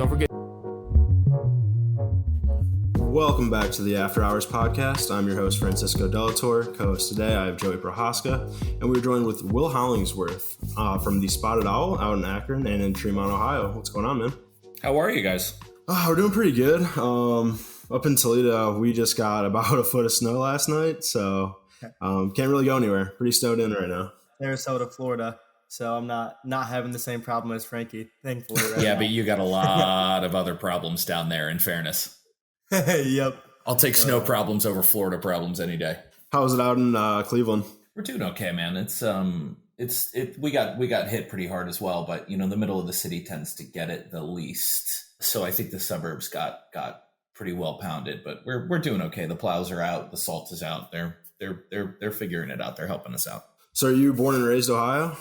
Don't forget. Welcome back to the After Hours podcast. I'm your host, Francisco Delator. Co-host today, I have Joey Prohaska, and we're joined with Will Hollingsworth from the Spotted Owl out in Akron and in Tremont, Ohio. What's going on, man? How are you guys? We're doing pretty good. Up in Toledo, we just got about a foot of snow last night, so can't really go anywhere. Pretty snowed in right now. Sarasota, Florida. So I'm not having the same problem as Frankie, thankfully. Right Yeah, now. but you got a lot of other problems down there, in fairness. Yep. I'll take snow problems over Florida problems any day. How was it out in Cleveland? We're doing okay, man. We got hit pretty hard as well, but the middle of the city tends to get it the least. So I think the suburbs got pretty well pounded, but we're doing okay. The plows are out, the salt is out. They're figuring it out. They're helping us out. So are you born and raised Ohio?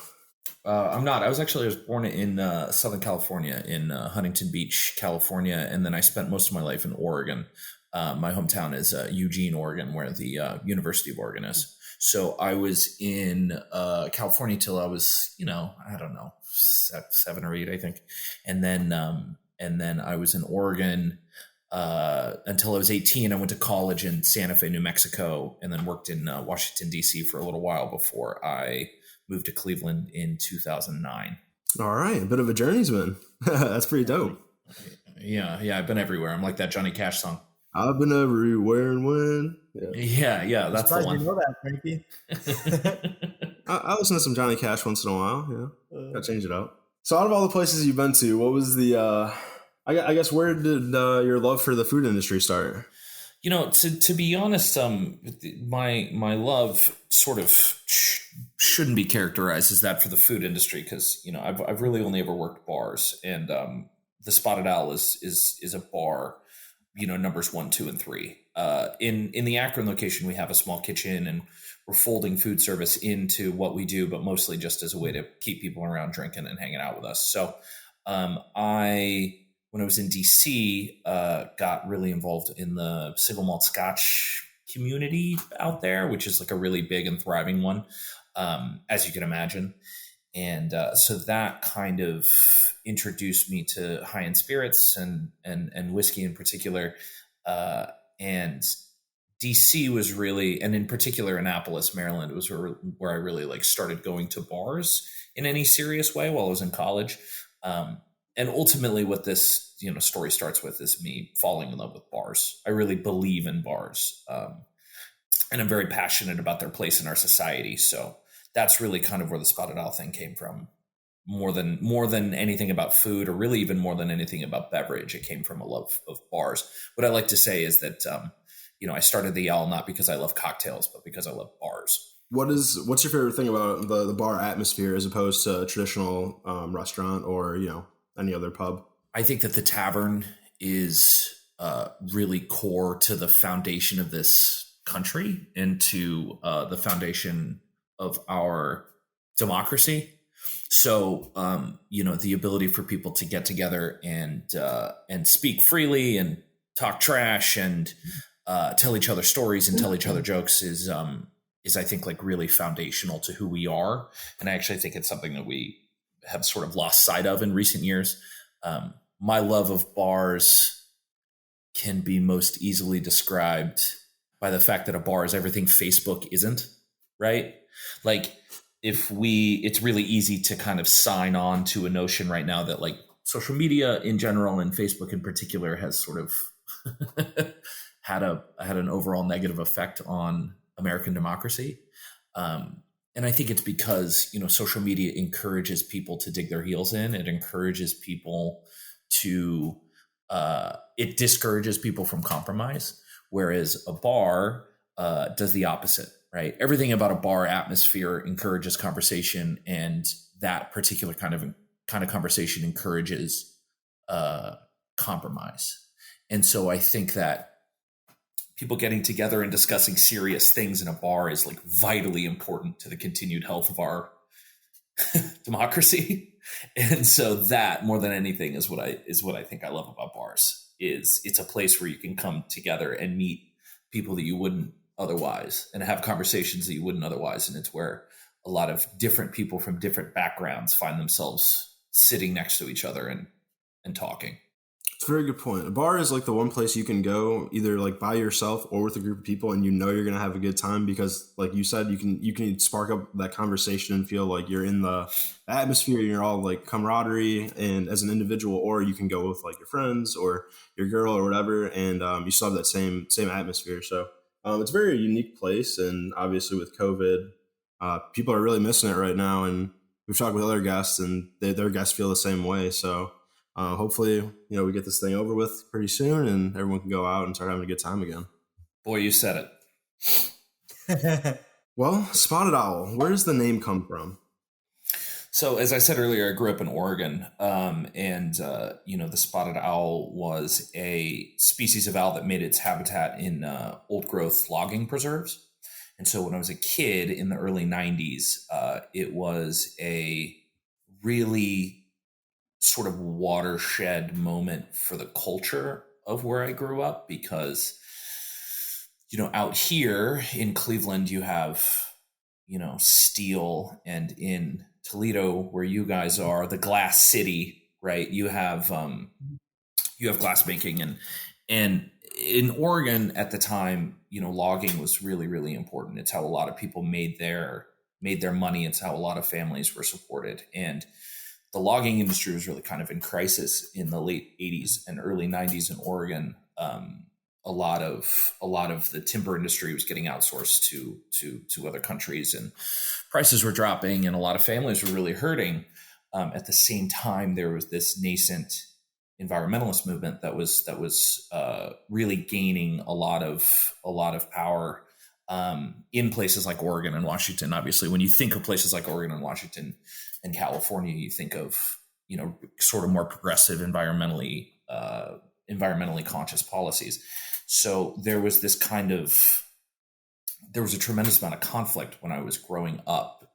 I'm not. I was born in Southern California, in Huntington Beach, California, and then I spent most of my life in Oregon. My hometown is Eugene, Oregon, where the University of Oregon is. So I was in California till I was, I don't know, 7 or 8, I think, and then I was in Oregon until I was 18. I went to college in Santa Fe, New Mexico, and then worked in Washington, D.C. for a little while before I moved to Cleveland in 2009. All right. A bit of a journeyman. That's pretty dope. Yeah. I've been everywhere. I'm like that Johnny Cash song. I've been everywhere and when. Yeah. That's the one. You know that, Frankie. I listen to some Johnny Cash once in a while. Yeah. Gotta change it up. So out of all the places you've been to, what was the, I guess, where did your love for the food industry start? To be honest, my love sort of shouldn't be characterized as that for the food industry, because I've really only ever worked bars, and the Spotted Owl is a bar, numbers 1, 2, and 3. In the Akron location, we have a small kitchen, and we're folding food service into what we do, but mostly just as a way to keep people around drinking and hanging out with us. So when I was in DC, got really involved in the single malt Scotch community out there, which is like a really big and thriving one, as you can imagine. And so that kind of introduced me to high-end spirits and whiskey in particular. And DC was really, and in particular Annapolis, Maryland, was where I really started going to bars in any serious way while I was in college. And ultimately what this, story starts with is me falling in love with bars. I really believe in bars. And I'm very passionate about their place in our society. So that's really kind of where the Spotted Owl thing came from. More than anything about food, or really even more than anything about beverage, it came from a love of bars. What I like to say is that, I started the Owl not because I love cocktails, but because I love bars. What's your favorite thing about the bar atmosphere as opposed to a traditional restaurant or, any other pub? I think that the tavern is really core to the foundation of this country and to the foundation of our democracy. So, the ability for people to get together and speak freely and talk trash and tell each other stories and tell each other jokes is I think really foundational to who we are. And I actually think it's something that we have sort of lost sight of in recent years. My love of bars can be most easily described by the fact that a bar is everything Facebook isn't, right? Like it's really easy to kind of sign on to a notion right now that social media in general and Facebook in particular has sort of had an overall negative effect on American democracy. And I think it's because, social media encourages people to dig their heels in. It encourages people to, it discourages people from compromise, whereas a bar does the opposite, right? Everything about a bar atmosphere encourages conversation, and that particular kind of conversation encourages compromise. And so I think that people getting together and discussing serious things in a bar is vitally important to the continued health of our democracy. And so that, more than anything, is what I think I love about bars. It's a place where you can come together and meet people that you wouldn't otherwise, and have conversations that you wouldn't otherwise. And it's where a lot of different people from different backgrounds find themselves sitting next to each other and talking. a very good point. A bar is like the one place you can go either like by yourself or with a group of people, and you know you're gonna have a good time because, like you said, you can spark up that conversation and feel like you're in the atmosphere. You're all like camaraderie, and as an individual, or you can go with like your friends or your girl or whatever, and you still have that same atmosphere. So it's a very unique place, and obviously with COVID, people are really missing it right now. And we've talked with other guests, and their guests feel the same way. So. Hopefully, we get this thing over with pretty soon and everyone can go out and start having a good time again. Boy, you said it. Well, Spotted Owl, where does the name come from? So, as I said earlier, I grew up in Oregon, and the spotted owl was a species of owl that made its habitat in old-growth logging preserves. And so when I was a kid in the early 90s, it was a really sort of watershed moment for the culture of where I grew up because, out here in Cleveland, you have, steel, and in Toledo, where you guys are, the glass city, right? You have glass making, and in Oregon at the time, logging was really, really important. It's how a lot of people made their money. It's how a lot of families were supported. And the logging industry was really kind of in crisis in the late 80s and early 90s in Oregon. A lot of the timber industry was getting outsourced to other countries, and prices were dropping, and a lot of families were really hurting. At the same time, there was this nascent environmentalist movement that was really gaining a lot of power in places like Oregon and Washington. Obviously, when you think of places like Oregon and Washington and California, you think of, sort of more progressive, environmentally conscious policies. So there was a tremendous amount of conflict when I was growing up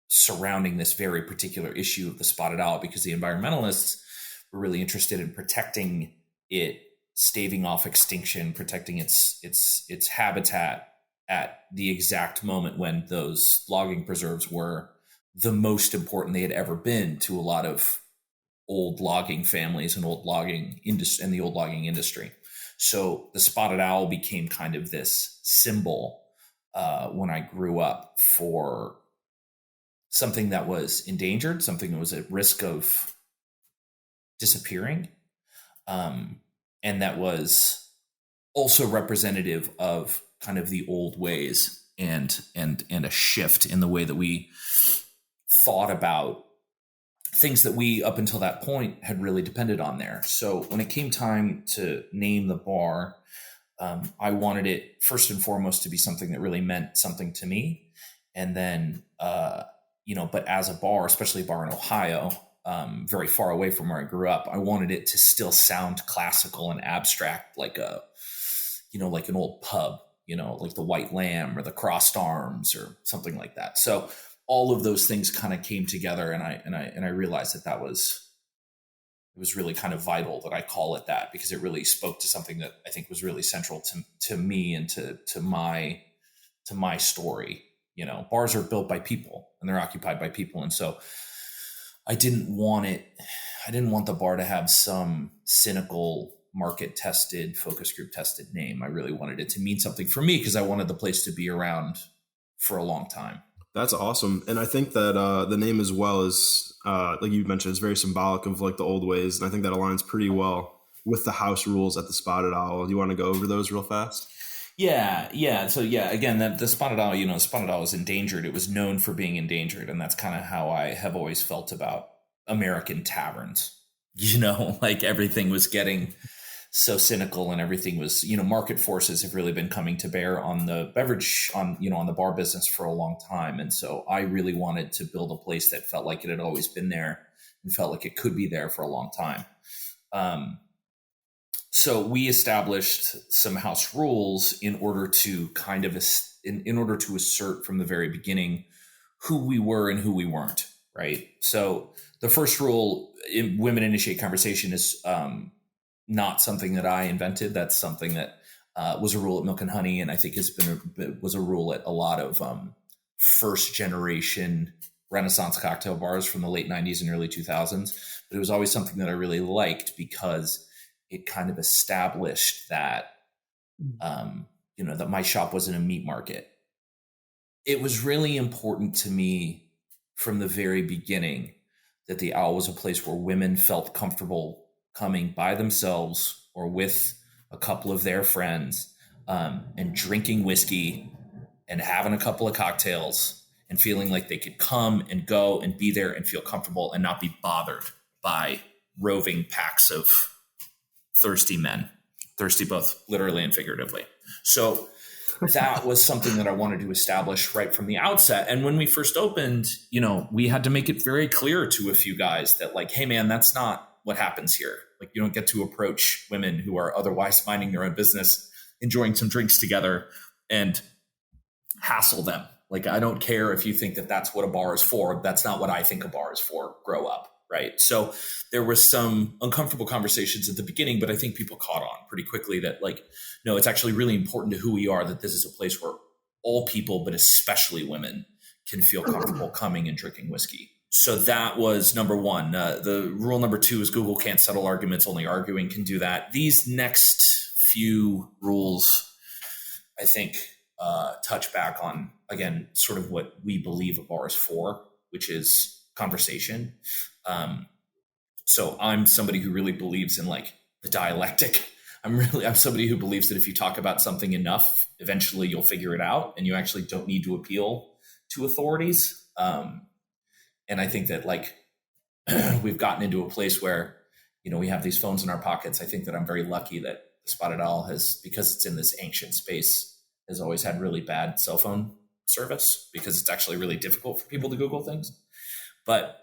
surrounding this very particular issue of the spotted owl, because the environmentalists were really interested in protecting it, staving off extinction, protecting its habitat at the exact moment when those logging preserves were the most important they had ever been to a lot of old logging families and the old logging industry. So the spotted owl became kind of this symbol when I grew up for something that was endangered, something that was at risk of disappearing, and that was also representative of kind of the old ways and a shift in the way that we thought about things that we, up until that point, had really depended on there. So when it came time to name the bar, I wanted it first and foremost to be something that really meant something to me. And then, but as a bar, especially a bar in Ohio, very far away from where I grew up, I wanted it to still sound classical and abstract, like like an old pub, like the White Lamb or the Crossed Arms or something like that. So all of those things kind of came together, and I realized that it was really kind of vital that I call it that, because it really spoke to something that I think was really central to me and to my story. Bars are built by people and they're occupied by people, and so I didn't want the bar to have some cynical, market tested, focus group tested name. I really wanted it to mean something for me, because I wanted the place to be around for a long time. That's awesome. And I think that the name as well is, like you mentioned, is very symbolic of like the old ways. And I think that aligns pretty well with the house rules at the Spotted Owl. Do you want to go over those real fast? Yeah. So again, the spotted owl, the spotted owl is endangered. It was known for being endangered. And that's kind of how I have always felt about American taverns. Like everything was getting so cynical, and everything was, market forces have really been coming to bear on the beverage, on the bar business for a long time. And so I really wanted to build a place that felt like it had always been there and felt like it could be there for a long time. So we established some house rules in order to in order to assert from the very beginning who we were and who we weren't. Right. So the first rule in Women Initiate Conversation is, not something that I invented. That's something that was a rule at Milk and Honey, and I think was a rule at a lot of first generation Renaissance cocktail bars from the late 90s and early 2000s. But it was always something that I really liked, because it kind of established that, that my shop wasn't a meat market. It was really important to me from the very beginning that the Owl was a place where women felt comfortable coming by themselves or with a couple of their friends, and drinking whiskey and having a couple of cocktails and feeling like they could come and go and be there and feel comfortable and not be bothered by roving packs of thirsty men, thirsty both literally and figuratively. So that was something that I wanted to establish right from the outset. And when we first opened, we had to make it very clear to a few guys that, like, hey man, that's not what happens here. Like, you don't get to approach women who are otherwise minding their own business, enjoying some drinks together, and hassle them. Like, I don't care if you think that that's what a bar is for. That's not what I think a bar is for. Grow up. Right. So there was some uncomfortable conversations at the beginning, but I think people caught on pretty quickly that, like, no, it's actually really important to who we are, that this is a place where all people, but especially women, can feel comfortable coming and drinking whiskey. So that was number one. The rule number two is Google can't settle arguments. Only arguing can do that. These next few rules, I think, touch back on, again, sort of what we believe a bar is for, which is conversation. So I'm somebody who really believes in, like, the dialectic. I'm somebody who believes that if you talk about something enough, eventually you'll figure it out, and you actually don't need to appeal to authorities. And I think that, like, we've gotten into a place where, we have these phones in our pockets. I think that I'm very lucky that the Spotted Owl has, because it's in this ancient space, has always had really bad cell phone service, because it's actually really difficult for people to Google things. But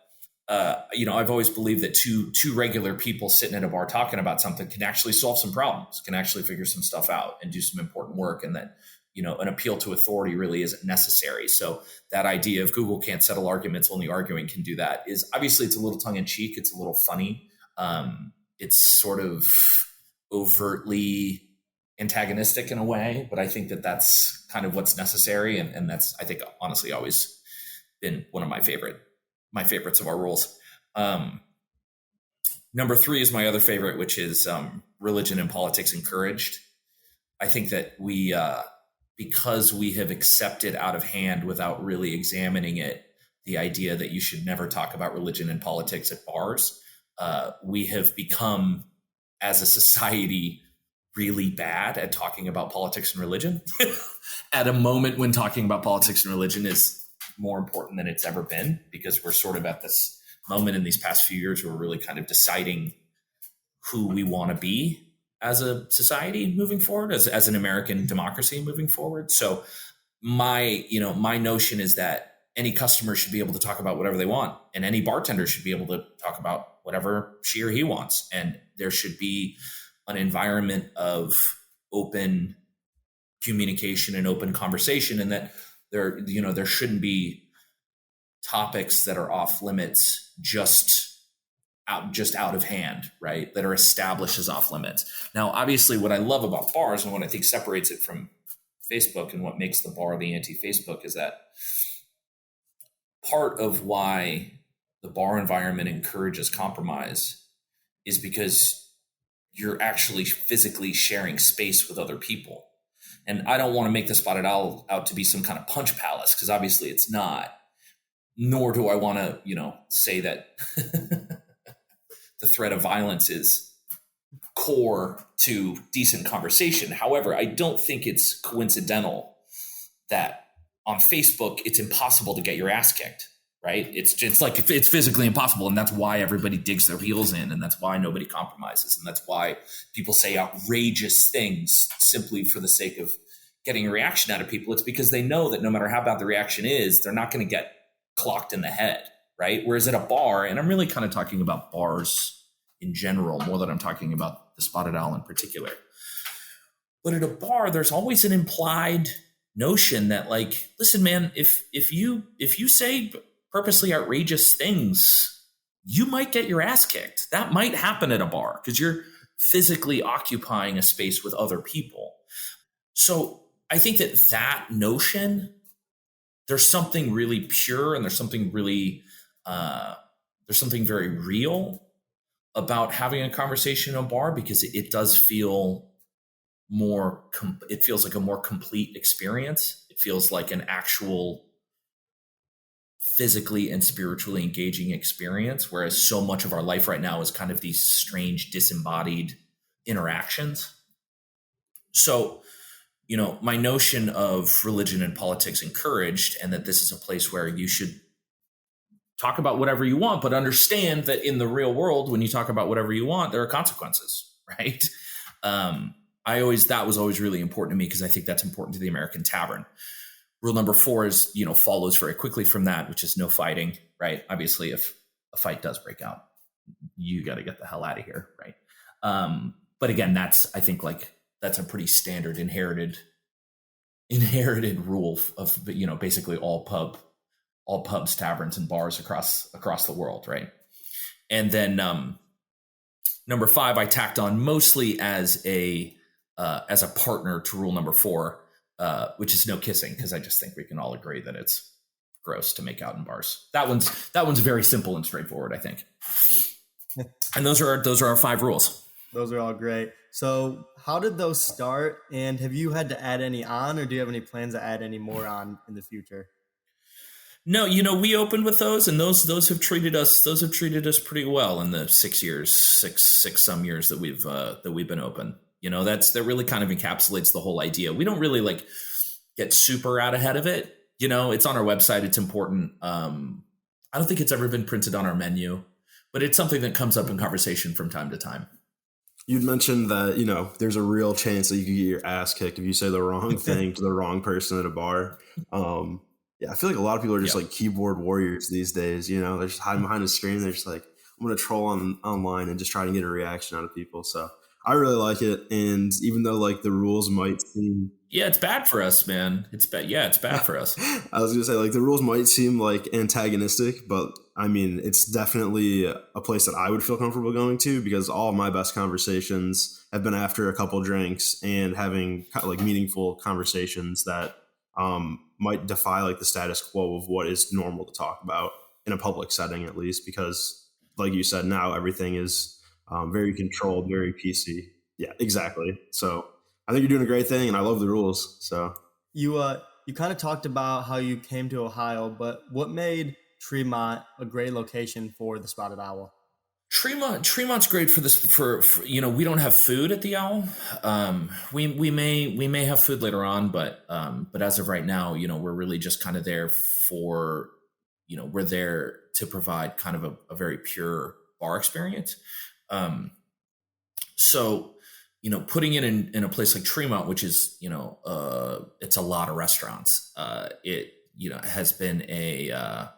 I've always believed that two regular people sitting at a bar talking about something can actually solve some problems, can actually figure some stuff out and do some important work, and that, an appeal to authority really isn't necessary. So that idea of Google can't settle arguments, only arguing can do that, is obviously, it's a little tongue in cheek. It's a little funny. It's sort of overtly antagonistic in a way, but I think that that's kind of what's necessary. And that's, I think, honestly, always been one of my favorites of our rules. Number three is my other favorite, which is religion and politics encouraged. I think that we, because we have accepted out of hand without really examining it, the idea that you should never talk about religion and politics at bars, we have become, as a society, really bad at talking about politics and religion at a moment when talking about politics and religion is more important than it's ever been, because we're sort of at this moment in these past few years where we're really kind of deciding who we want to be as a society moving forward, as an American democracy moving forward. So my notion is that any customer should be able to talk about whatever they want, and any bartender should be able to talk about whatever she or he wants. And there should be an environment of open communication and open conversation, and that there shouldn't be topics that are off limits just out of hand, right? That are established as off limits. Now, obviously, what I love about bars, and what I think separates it from Facebook and what makes the bar the anti-Facebook, is that part of why the bar environment encourages compromise is because you're actually physically sharing space with other people. And I don't want to make the Spotted Owl out to be some kind of punch palace, because obviously it's not. Nor do I want to, say that the threat of violence is core to decent conversation. However, I don't think it's coincidental that on Facebook it's impossible to get your ass kicked, right? It's like it's physically impossible, and that's why everybody digs their heels in, and that's why nobody compromises, and that's why people say outrageous things simply for the sake of getting a reaction out of people. It's because they know that no matter how bad the reaction is, they're not going to get clocked in the head, right? Whereas at a bar, and I'm really kind of talking about bars in general more than I'm talking about the Spotted Owl in particular, but at a bar, there's always an implied notion that, like, listen, man, if you say purposely outrageous things, you might get your ass kicked. That might happen at a bar because you're physically occupying a space with other people. So I think that notion, there's something really pure, and there's something really, there's something very real about having a conversation in a bar because it does feel it feels like a more complete experience. It feels like an actual physically and spiritually engaging experience, whereas so much of our life right now is kind of these strange disembodied interactions. So, my notion of religion and politics encouraged, and that this is a place where you should talk about whatever you want, but understand that in the real world, when you talk about whatever you want, there are consequences, right? That was always really important to me because I think that's important to the American tavern. Rule number 4 is, follows very quickly from that, which is no fighting, right? Obviously, if a fight does break out, you got to get the hell out of here, right? But again, I think that's a pretty standard inherited rule of, basically all pubs, taverns, and bars across the world, right? And then number 5, I tacked on mostly as a partner to rule number 4, which is no kissing, because I just think we can all agree that it's gross to make out in bars. That one's very simple and straightforward, I think. And those are our 5 rules. Those are all great. So how did those start, and have you had to add any on, or do you have any plans to add any more on in the future? No, we opened with those, and those have treated us pretty well in the 6 some years that we've been open. That really kind of encapsulates the whole idea. We don't really get super out ahead of it. It's on our website. It's important. I don't think it's ever been printed on our menu, but it's something that comes up in conversation from time to time. You'd mentioned that, there's a real chance that you could get your ass kicked if you say the wrong thing to the wrong person at a bar. Yeah, I feel like a lot of people are just like keyboard warriors these days. They're just hiding behind a screen. They're just like, I'm going to troll online and just try to get a reaction out of people. So I really like it. And even though the rules might seem... Yeah, it's bad for us, man. It's bad. Yeah, it's bad for us. I was going to say the rules might seem antagonistic, but I mean, it's definitely a place that I would feel comfortable going to because all of my best conversations have been after a couple drinks and having meaningful conversations that might defy the status quo of what is normal to talk about in a public setting, at least, because like you said, now everything is very controlled, very PC. Yeah, exactly. So I think you're doing a great thing, and I love the rules. So you kind of talked about how you came to Ohio, but what made Tremont a great location for the Spotted Owl? Tremont's great for this. For we don't have food at the Owl. We may have food later on, but as of right now, we're really just kind of there for, we're there to provide kind of a very pure bar experience. So, putting it in a place like Tremont, which is, it's a lot of restaurants. It has been a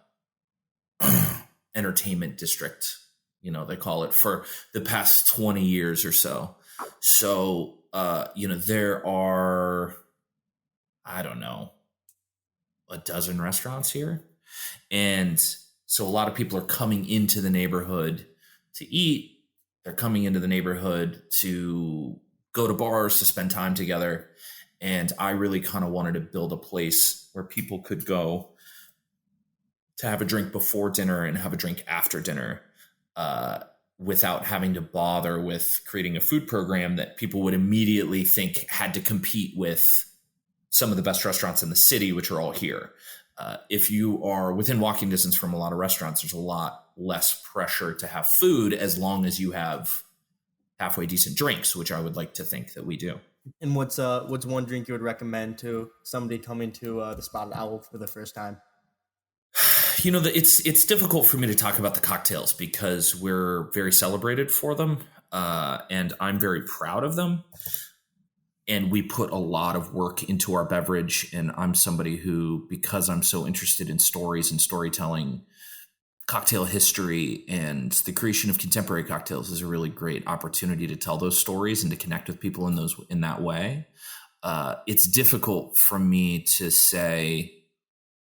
entertainment district. They call it, for the past 20 years or so. So, there are, I don't know, a dozen restaurants here. And so a lot of people are coming into the neighborhood to eat. They're coming into the neighborhood to go to bars, to spend time together. And I really kind of wanted to build a place where people could go to have a drink before dinner and have a drink after dinner. Without having to bother with creating a food program that people would immediately think had to compete with some of the best restaurants in the city, which are all here. If you are within walking distance from a lot of restaurants, there's a lot less pressure to have food as long as you have halfway decent drinks, which I would like to think that we do. And what's one drink you would recommend to somebody coming to the Spotted Owl for the first time? It's difficult for me to talk about the cocktails because we're very celebrated for them, and I'm very proud of them. And we put a lot of work into our beverage, and I'm somebody who, because I'm so interested in stories and storytelling, cocktail history and the creation of contemporary cocktails is a really great opportunity to tell those stories and to connect with people in that way. It's difficult for me to say,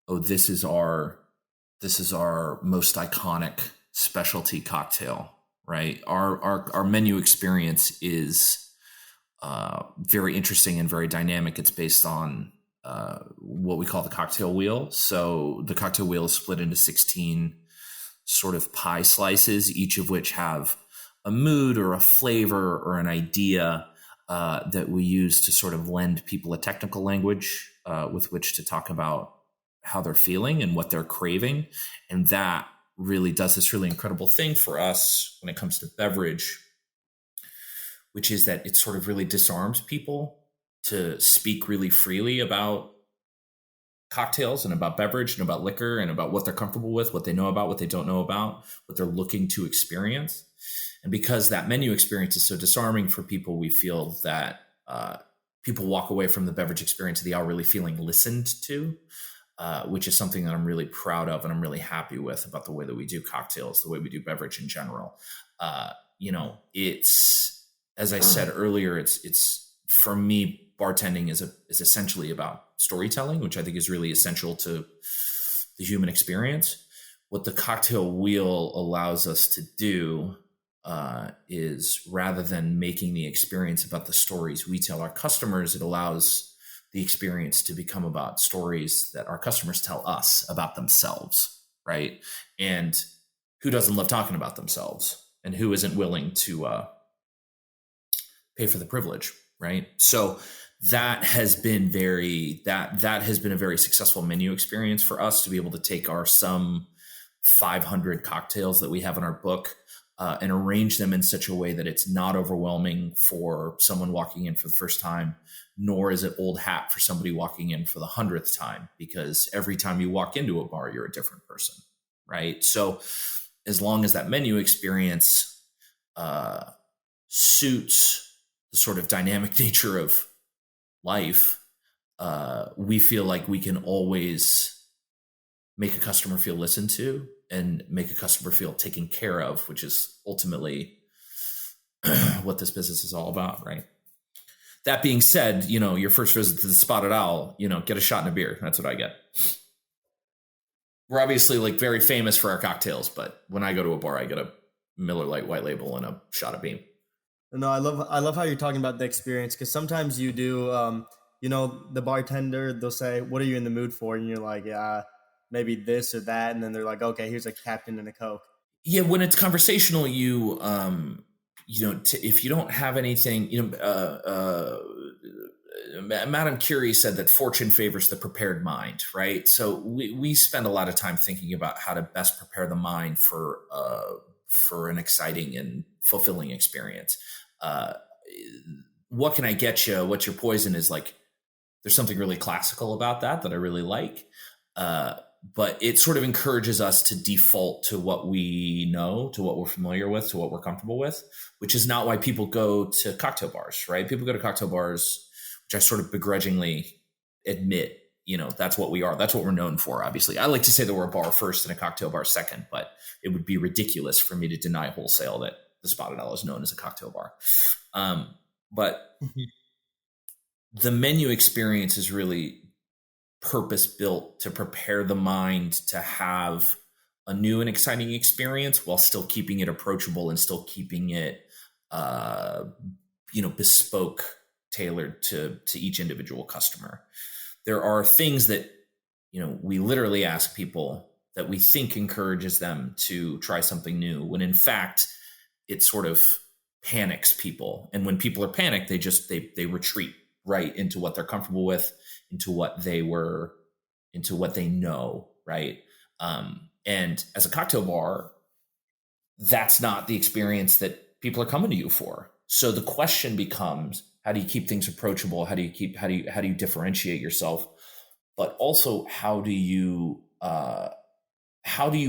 oh, this is our most iconic specialty cocktail, right? Our menu experience is very interesting and very dynamic. It's based on what we call the cocktail wheel. So the cocktail wheel is split into 16 sort of pie slices, each of which have a mood or a flavor or an idea that we use to sort of lend people a technical language with which to talk about how they're feeling and what they're craving. And that really does this really incredible thing for us when it comes to beverage, which is that it sort of really disarms people to speak really freely about cocktails and about beverage and about liquor and about what they're comfortable with, what they know about, what they don't know about, what they're looking to experience. And because that menu experience is so disarming for people, we feel that people walk away from the beverage experience of the hour really feeling listened to, which is something that I'm really proud of and I'm really happy with about the way that we do cocktails, the way we do beverage in general. It's, as I said earlier, it's for me, bartending is essentially about storytelling, which I think is really essential to the human experience. What the cocktail wheel allows us to do is, rather than making the experience about the stories we tell our customers, it allows the experience to become about stories that our customers tell us about themselves, right? And who doesn't love talking about themselves, and who isn't willing to pay for the privilege, right? So that has been that has been a very successful menu experience for us, to be able to take our some 500 cocktails that we have in our book and arrange them in such a way that it's not overwhelming for someone walking in for the first time, nor is it old hat for somebody walking in for the 100th time, because every time you walk into a bar, you're a different person, right? So as long as that menu experience suits the sort of dynamic nature of life, we feel like we can always make a customer feel listened to and make a customer feel taken care of, which is ultimately what this business is all about, right? That being said, your first visit to the Spotted Owl, get a shot and a beer. That's what I get. We're obviously like very famous for our cocktails, but when I go to a bar, I get a Miller Lite White Label and a shot of Beam. No, I love how you're talking about the experience, because sometimes you do, the bartender, they'll say, "What are you in the mood for?" And you're like, "Yeah, maybe this or that." And then they're like, "Okay, here's a Captain and a Coke." Yeah, when it's conversational, if you don't have anything, Madame Curie said that fortune favors the prepared mind, right? So we spend a lot of time thinking about how to best prepare the mind for an exciting and fulfilling experience. What can I get you? What's your poison? Is like, there's something really classical about that I really like. But it sort of encourages us to default to what we know, to what we're familiar with, to what we're comfortable with, which is not why people go to cocktail bars, right? People go to cocktail bars, which I sort of begrudgingly admit, that's what we are. That's what we're known for, obviously. I like to say that we're a bar first and a cocktail bar second, but it would be ridiculous for me to deny wholesale that the Spotted Owl is known as a cocktail bar. But the menu experience is really purpose-built to prepare the mind to have a new and exciting experience while still keeping it approachable and still keeping it, bespoke, tailored to each individual customer. There are things that, we literally ask people that we think encourages them to try something new, when in fact it sort of panics people. And when people are panicked, they retreat right into what they're comfortable with, into what they know, right? And as a cocktail bar, that's not the experience that people are coming to you for. So the question becomes, how do you keep things approachable? How do you differentiate yourself? But also, how do you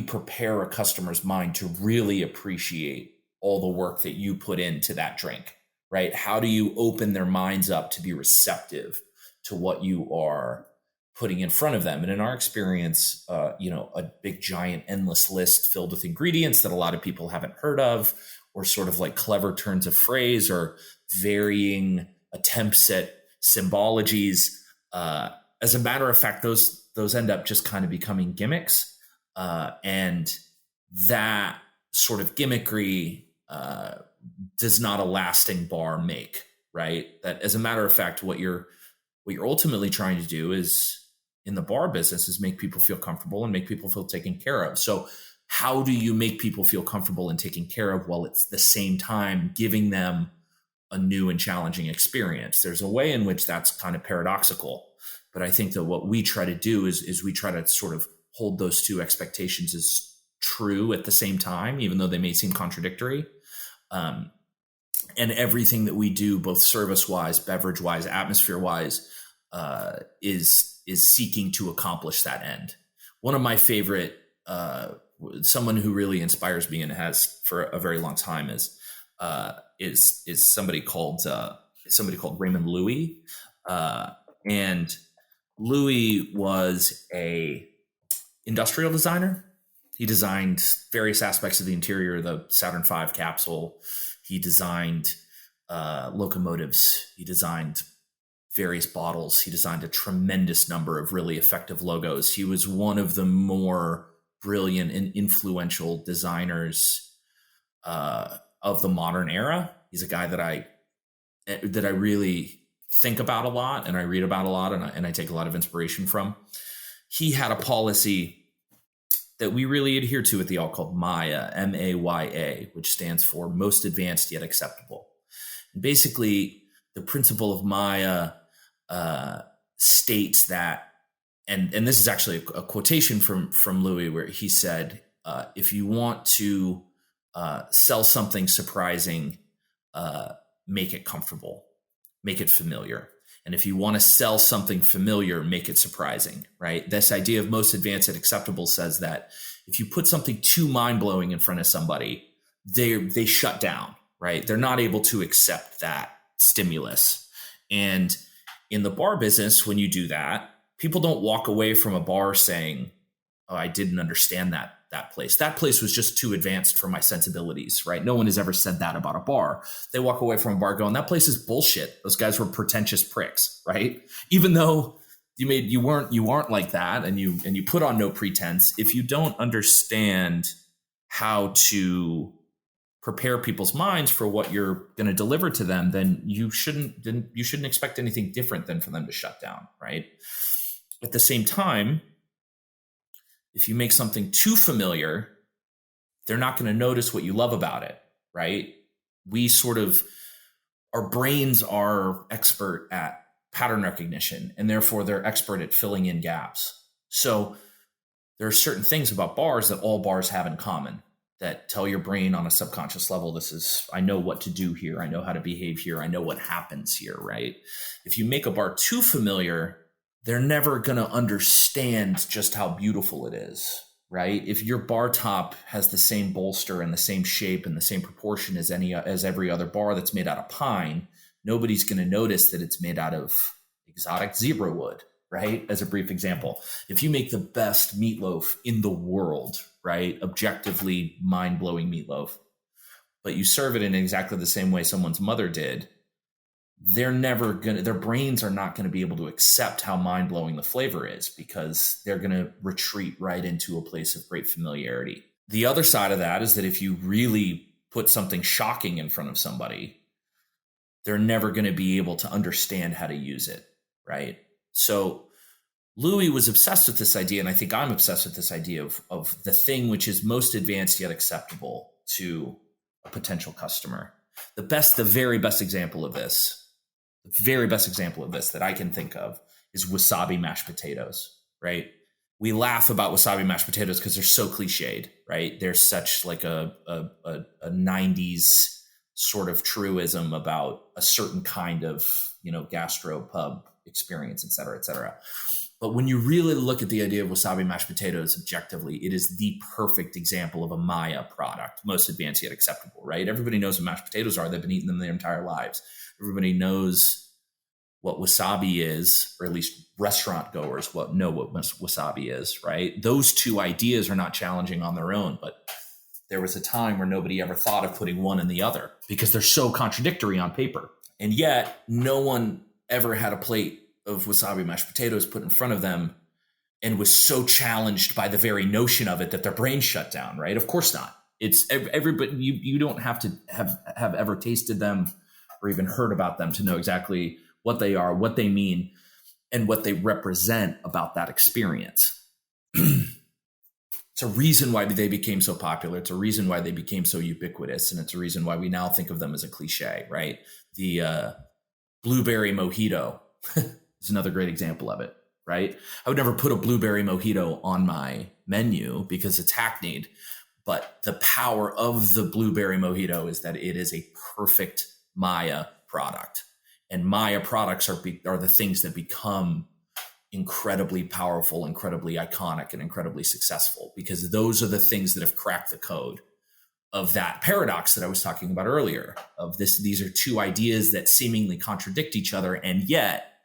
prepare a customer's mind to really appreciate all the work that you put into that drink, right? How do you open their minds up to be receptive to what you are putting in front of them? And in our experience, a big, giant, endless list filled with ingredients that a lot of people haven't heard of, or sort of like clever turns of phrase or varying attempts at symbologies. As a matter of fact, those end up just kind of becoming gimmicks. And that sort of gimmickry does not a lasting bar make, right? That, as a matter of fact, what you're ultimately trying to do is, in the bar business, is make people feel comfortable and make people feel taken care of. So how do you make people feel comfortable and taken care of while it's the same time giving them a new and challenging experience? There's a way in which that's kind of paradoxical, but I think that what we try to do is we try to sort of hold those two expectations as true at the same time, even though they may seem contradictory. And everything that we do, both service-wise, beverage-wise, atmosphere-wise, is seeking to accomplish that end. One of my favorite, someone who really inspires me and has for a very long time is somebody called Raymond Louis, and Louis was a industrial designer. He designed various aspects of the interior of the Saturn V capsule. He designed locomotives. He designed various bottles. He designed a tremendous number of really effective logos. He was one of the more brilliant and influential designers of the modern era. He's a guy that I really think about a lot and I read about a lot and I take a lot of inspiration from. He had a policy that we really adhere to at the Alt called MAYA, M-A-Y-A, which stands for Most Advanced Yet Acceptable. And basically, the principle of MAYA states that, and this is actually a quotation from Louis, where he said, if you want to sell something surprising, make it comfortable, make it familiar. And if you want to sell something familiar, make it surprising, right? This idea of most advanced and acceptable says that if you put something too mind-blowing in front of somebody, they shut down, right? They're not able to accept that stimulus. And in the bar business, when you do that, people don't walk away from a bar saying, oh, I didn't understand that place. That place was just too advanced for my sensibilities, right? No one has ever said that about a bar. They walk away from a bar going, that place is bullshit. Those guys were pretentious pricks, right? Even though you weren't like that, and you put on no pretense. If you don't understand how to prepare people's minds for what you're going to deliver to them, then you shouldn't expect anything different than for them to shut down, right? At the same time, if you make something too familiar, they're not going to notice what you love about it, right? Our brains are expert at pattern recognition, and therefore they're expert at filling in gaps. So there are certain things about bars that all bars have in common that tell your brain on a subconscious level, I know what to do here. I know how to behave here. I know what happens here, right? If you make a bar too familiar, they're never going to understand just how beautiful it is, right? If your bar top has the same bolster and the same shape and the same proportion as every other bar that's made out of pine, nobody's going to notice that it's made out of exotic zebra wood, right? As a brief example, if you make the best meatloaf in the world, right? Objectively mind-blowing meatloaf, but you serve it in exactly the same way someone's mother did, their brains are not going to be able to accept how mind-blowing the flavor is, because they're going to retreat right into a place of great familiarity. The other side of that is that if you really put something shocking in front of somebody, they're never going to be able to understand how to use it, right? So Louis was obsessed with this idea, and I think I'm obsessed with this idea of the thing which is most advanced yet acceptable to a potential customer. The very best example of this that I can think of is wasabi mashed potatoes, right? We laugh about wasabi mashed potatoes because they're so cliched, right? They're such like a 90s sort of truism about a certain kind of, gastro pub experience, et cetera, et cetera. But when you really look at the idea of wasabi mashed potatoes objectively, it is the perfect example of a Maya product, most advanced yet acceptable, right? Everybody knows what mashed potatoes are. They've been eating them their entire lives. Everybody knows what wasabi is, or at least restaurant goers know what wasabi is, right? Those two ideas are not challenging on their own, but there was a time where nobody ever thought of putting one in the other because they're so contradictory on paper. And yet no one ever had a plate of wasabi mashed potatoes put in front of them and was so challenged by the very notion of it that their brain shut down, right? Of course not. It's everybody. You don't have to have ever tasted them or even heard about them to know exactly what they are, what they mean, and what they represent about that experience. It's a reason why they became so popular. It's a reason why they became so ubiquitous. And it's a reason why we now think of them as a cliche, right? The blueberry mojito is another great example of it, right? I would never put a blueberry mojito on my menu because it's hackneyed. But the power of the blueberry mojito is that it is a perfect Maya product. And Maya products are the things that become incredibly powerful, incredibly iconic, and incredibly successful, because those are the things that have cracked the code of that paradox that I was talking about earlier. Of this, these are two ideas that seemingly contradict each other, and yet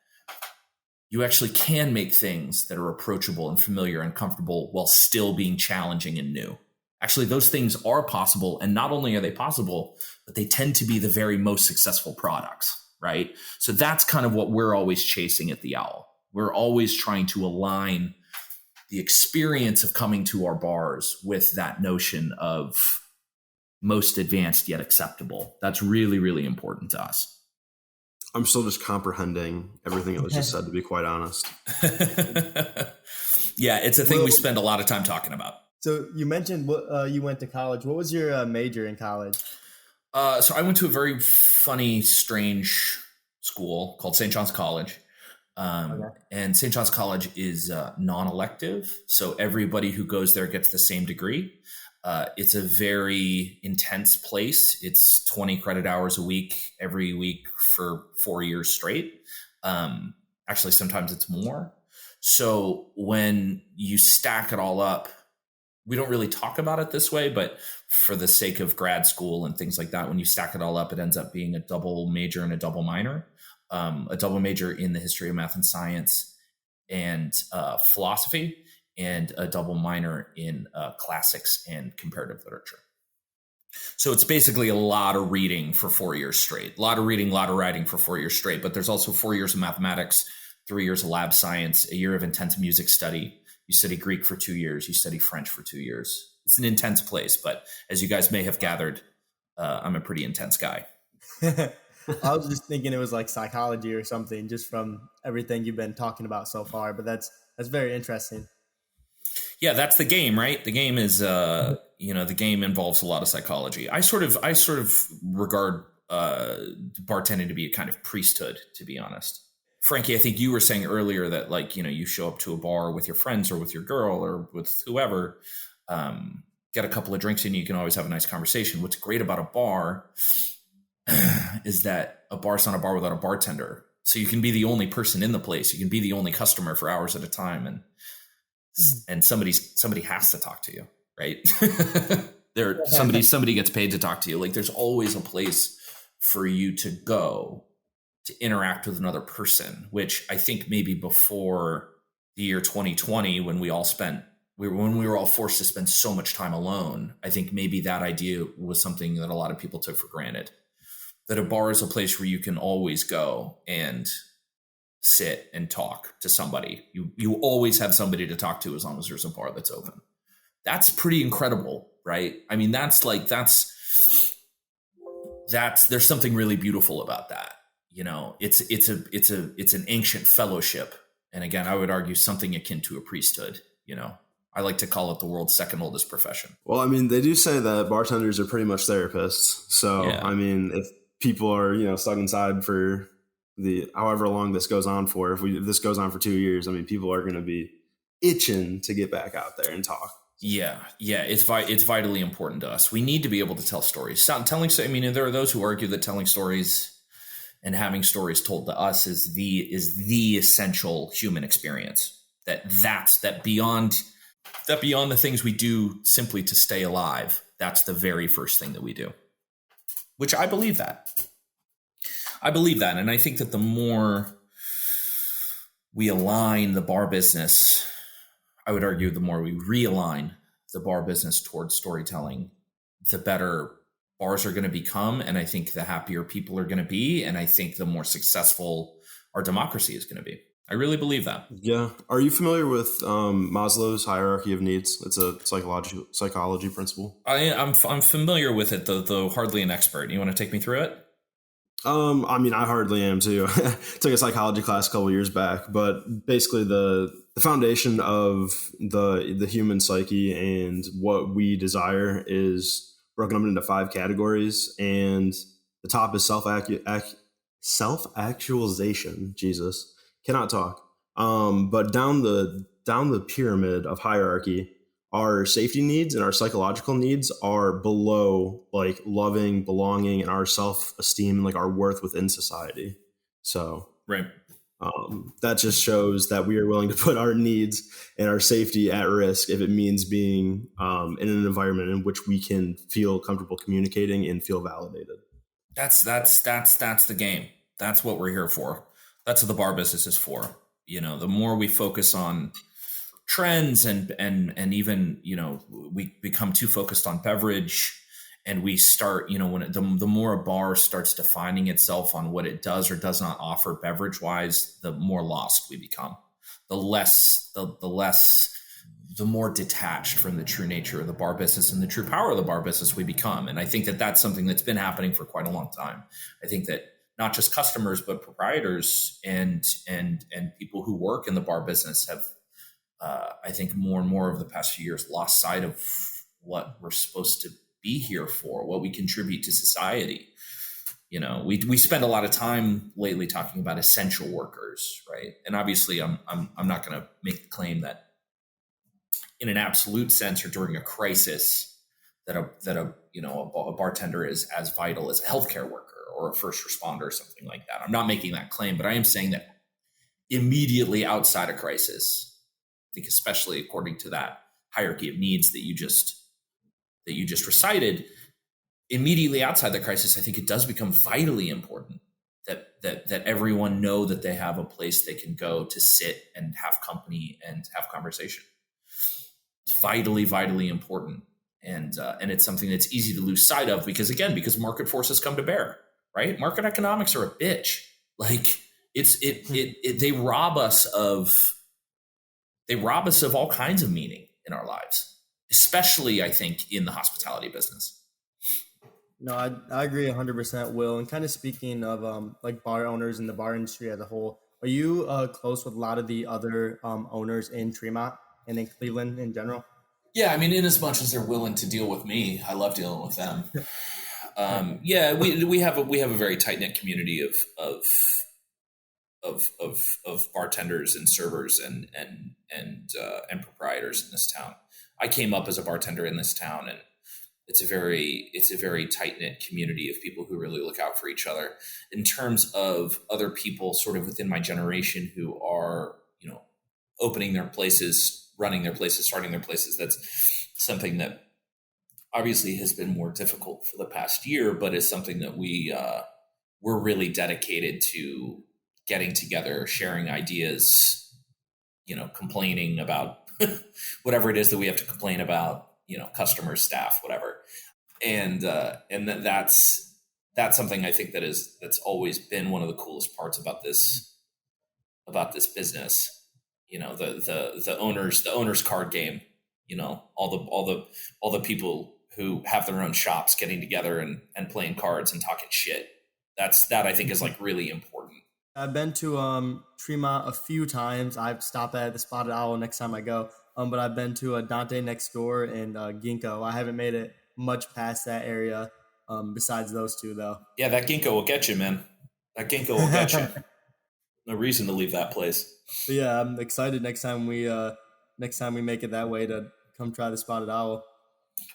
you actually can make things that are approachable and familiar and comfortable while still being challenging and new. Actually, those things are possible, and not only are they possible, but they tend to be the very most successful products, right? So that's kind of what we're always chasing at the Owl. We're always trying to align the experience of coming to our bars with that notion of most advanced yet acceptable. That's really, really important to us. I'm still just comprehending everything that was just said, to be quite honest. Yeah, it's a thing we spend a lot of time talking about. So you mentioned you went to college. What was your major in college? So I went to a very funny, strange school called St. John's College. And St. John's College is non-elective. So everybody who goes there gets the same degree. It's a very intense place. It's 20 credit hours a week, every week for 4 years straight. Actually, sometimes it's more. So when you stack it all up, we don't really talk about it this way, but for the sake of grad school and things like that, when you stack it all up, it ends up being a double major and a double minor. A double major in the history of math and science and philosophy, and a double minor in classics and comparative literature. So it's basically a lot of reading for 4 years straight, a lot of reading, a lot of writing for 4 years straight. But there's also 4 years of mathematics, 3 years of lab science, a year of intense music study. You study Greek for 2 years. You study French for 2 years. It's an intense place, but as you guys may have gathered, I'm a pretty intense guy. I was just thinking it was like psychology or something, just from everything you've been talking about so far. But that's very interesting. Yeah, that's the game, right? The game is, the game involves a lot of psychology. I sort of regard bartending to be a kind of priesthood, to be honest. Frankie, I think you were saying earlier that, like, you show up to a bar with your friends or with your girl or with whoever, get a couple of drinks in, you can always have a nice conversation. What's great about a bar is that a bar's not a bar without a bartender. So you can be the only person in the place. You can be the only customer for hours at a time. And somebody has to talk to you, right? Somebody gets paid to talk to you. Like, there's always a place for you to go to interact with another person, which I think maybe before the year 2020, when we were all forced to spend so much time alone, I think maybe that idea was something that a lot of people took for granted. That a bar is a place where you can always go and sit and talk to somebody. You always have somebody to talk to as long as there's a bar that's open. That's pretty incredible, right? I mean, there's something really beautiful about that. It's an ancient fellowship. And again, I would argue something akin to a priesthood. I like to call it the world's second oldest profession. Well, I mean, they do say that bartenders are pretty much therapists. So, yeah. I mean, if people are, stuck inside for however long this goes on for, if this goes on for 2 years, I mean, people are going to be itching to get back out there and talk. Yeah. It's vitally important to us. We need to be able to tell stories. There are those who argue that telling stories and having stories told to us is the essential human experience. That beyond the things we do simply to stay alive, that's the very first thing that we do. Which I believe that. And I think that the more we align the bar business, I would argue the more we realign the bar business towards storytelling, the better bars are going to become. And I think the happier people are going to be. And I think the more successful our democracy is going to be. I really believe that. Yeah. Are you familiar with Maslow's hierarchy of needs? It's a psychology principle. I'm familiar with it, though hardly an expert. You want to take me through it? I mean, I hardly am too. Took a psychology class a couple years back, but basically the foundation of the human psyche and what we desire is broken up into five categories, and the top is self actualization. Jesus, cannot talk. But down the pyramid of hierarchy, our safety needs and our psychological needs are below like loving, belonging, and our self-esteem and like our worth within society. So Right. that just shows that we are willing to put our needs and our safety at risk if it means being in an environment in which we can feel comfortable communicating and feel validated. That's the game. That's what we're here for. That's what the bar business is for. The more we focus on trends and even, we become too focused on beverage, and we start, when the more a bar starts defining itself on what it does or does not offer beverage wise, the more lost we become, the more detached from the true nature of the bar business and the true power of the bar business we become. And I think that that's something that's been happening for quite a long time. I think that not just customers, but proprietors and people who work in the bar business have, I think more and more over the past few years, lost sight of what we're supposed to be here for, what we contribute to society. We spend a lot of time lately talking about essential workers, right? And obviously, I'm not going to make the claim that, in an absolute sense or during a crisis, that a bartender is as vital as a healthcare worker or a first responder or something like that. I'm not making that claim, but I am saying that immediately outside a crisis, I think especially according to that hierarchy of needs that you just recited, immediately outside the crisis, I think it does become vitally important that everyone know that they have a place they can go to sit and have company and have conversation. It's vitally, vitally important. And it's something that's easy to lose sight of because market forces come to bear, right? Market economics are a bitch. Like they rob us of all kinds of meaning in our lives, especially I think in the hospitality business. No, I agree 100%, Will. And kind of speaking of like bar owners in the bar industry as a whole, are you close with a lot of the other owners in Tremont and in Cleveland in general? Yeah, I mean, in as much as they're willing to deal with me, I love dealing with them. Yeah, we have a very tight knit community of bartenders and servers and proprietors in this town. I came up as a bartender in this town, and it's a very tight knit community of people who really look out for each other. In terms of other people, sort of within my generation, who are opening their places, running their places, starting their places, that's something that obviously has been more difficult for the past year, but is something that we're really dedicated to getting together, sharing ideas, complaining about whatever it is that we have to complain about, customers, staff, whatever. And that's something I think that's always been one of the coolest parts about this business. The owner's card game, all the people who have their own shops getting together and playing cards and talking shit. That I think is like really important. I've been to Tremont a few times. I've stopped at the Spotted Owl next time I go. But I've been to Dante next door and Ginkgo. I haven't made it much past that area besides those two, though. Yeah, that Ginkgo will get you, man. That Ginkgo will get you. No reason to leave that place. But yeah, I'm excited next time we make it that way to come try the Spotted Owl.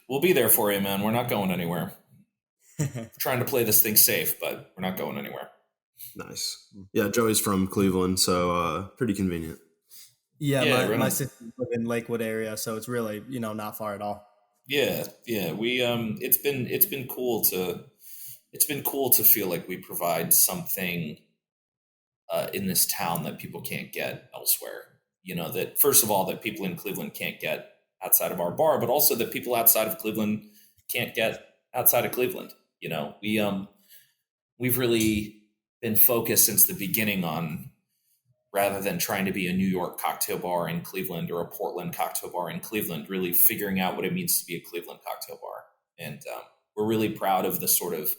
We'll be there for you, man. We're not going anywhere. We're trying to play this thing safe, but we're not going anywhere. Nice. Yeah, Joey's from Cleveland, so pretty convenient. Yeah, my sister lives in Lakewood area, so it's really not far at all. Yeah. We it's been cool to feel like we provide something in this town that people can't get elsewhere. That first of all, that people in Cleveland can't get outside of our bar, but also that people outside of Cleveland can't get outside of Cleveland. We've really been focused since the beginning on, rather than trying to be a New York cocktail bar in Cleveland or a Portland cocktail bar in Cleveland, really figuring out what it means to be a Cleveland cocktail bar. And we're really proud of the sort of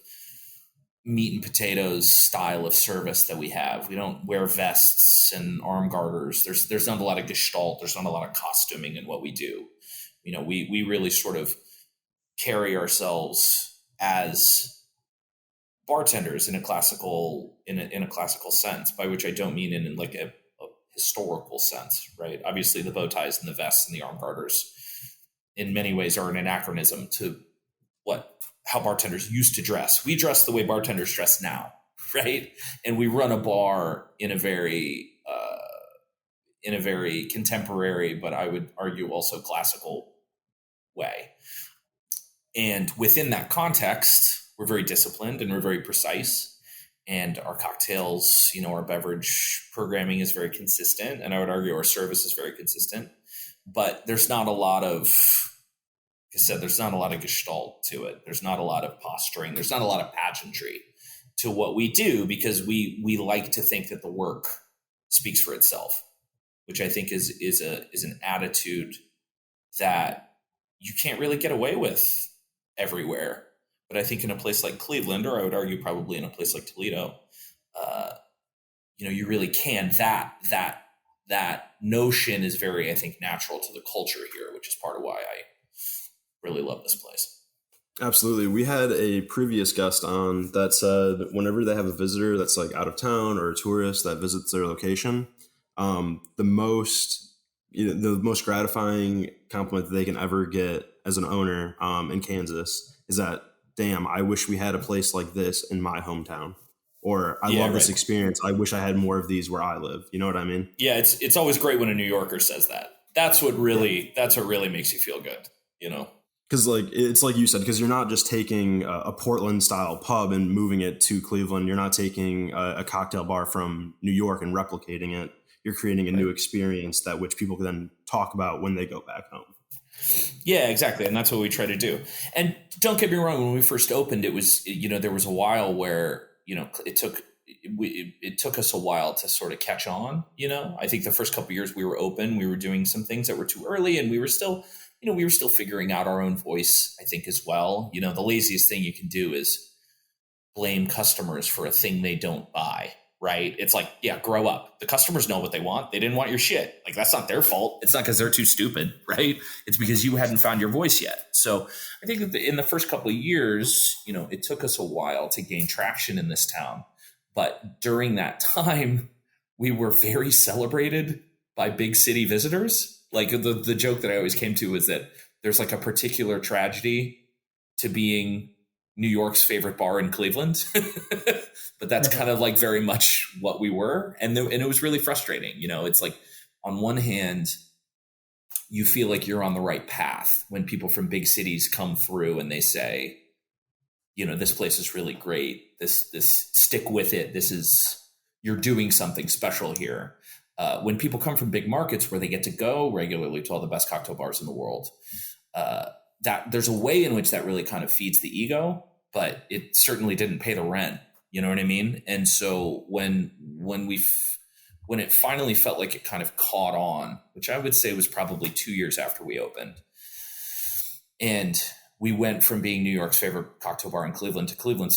meat and potatoes style of service that we have. We don't wear vests and arm garters. There's not a lot of gestalt. There's not a lot of costuming in what we do. We really sort of carry ourselves as bartenders in a classical sense, by which I don't mean in like a historical sense, right? Obviously, the bow ties and the vests and the arm garters in many ways are an anachronism to how bartenders used to dress. We dress the way bartenders dress now, right? And we run a bar in a very contemporary, but I would argue also classical way. And within that context, we're very disciplined and we're very precise. And our cocktails, our beverage programming is very consistent. And I would argue our service is very consistent. But there's not a lot of, like I said, there's not a lot of gestalt to it. There's not a lot of posturing. There's not a lot of pageantry to what we do, because we like to think that the work speaks for itself, which I think is an attitude that you can't really get away with everywhere. But I think in a place like Cleveland, or I would argue probably in a place like Toledo, you really can. That notion is very, I think, natural to the culture here, which is part of why I really love this place. Absolutely. We had a previous guest on that said whenever they have a visitor that's like out of town or a tourist that visits their location, the most gratifying compliment that they can ever get as an owner in Kansas is that, damn, I wish we had a place like this in my hometown. Or I love this experience. I wish I had more of these where I live. You know what I mean? Yeah, it's always great when a New Yorker says that. That's what really makes you feel good, Because it's like you said, because you're not just taking a Portland style pub and moving it to Cleveland. You're not taking a cocktail bar from New York and replicating it. You're creating a new experience that which people can then talk about when they go back home. Yeah, exactly. And that's what we try to do. And don't get me wrong, when we first opened, it was, there was a while where, it took us a while to sort of catch on. I think the first couple of years we were open, we were doing some things that were too early, and we were still figuring out our own voice, I think, as well. The laziest thing you can do is blame customers for a thing they don't buy, right? It's like, yeah, grow up. The customers know what they want. They didn't want your shit. Like, that's not their fault. It's not because they're too stupid, right? It's because you hadn't found your voice yet. So I think that in the first couple of years, it took us a while to gain traction in this town. But during that time, we were very celebrated by big city visitors. Like the joke that I always came to was that there's like a particular tragedy to being New York's favorite bar in Cleveland, but that's kind of like very much what we were. And it was really frustrating. It's like, on one hand, you feel like you're on the right path when people from big cities come through and they say, this place is really great. This stick with it. You're doing something special here. When people come from big markets where they get to go regularly to all the best cocktail bars in the world, that there's a way in which that really kind of feeds the ego, but it certainly didn't pay the rent. You know what I mean? And so when it finally felt like it kind of caught on, which I would say was probably 2 years after we opened, and we went from being New York's favorite cocktail bar in Cleveland to Cleveland's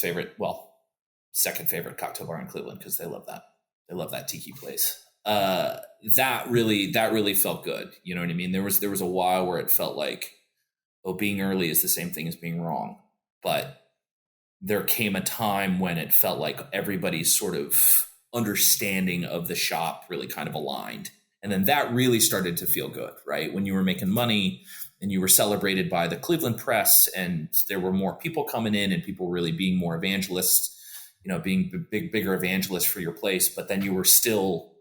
second favorite cocktail bar in Cleveland, because they love that. They love that tiki place. That really felt good. You know what I mean? There was a while where it felt like, being early is the same thing as being wrong. But there came a time when it felt like everybody's sort of understanding of the shop really kind of aligned. And then that really started to feel good, right? When you were making money and you were celebrated by the Cleveland press, and there were more people coming in and people really being more evangelists, being bigger evangelists for your place. But then you were still,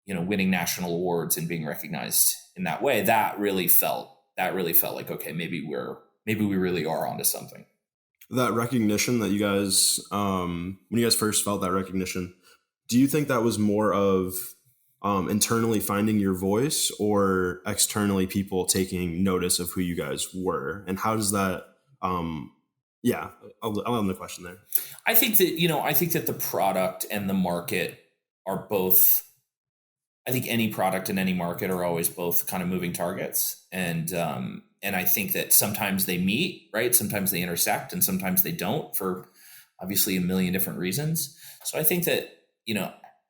winning national awards and being recognized in that way. That really felt like, okay, maybe we really are onto something. That recognition that you guys, when you guys first felt that recognition, do you think that was more of internally finding your voice, or externally people taking notice of who you guys were? And how does that, I'll end the question there. I think that the product and the market are both, I think any product and any market are always both kind of moving targets. And I think that sometimes they meet, right? Sometimes they intersect and sometimes they don't, for obviously a million different reasons. So I think that,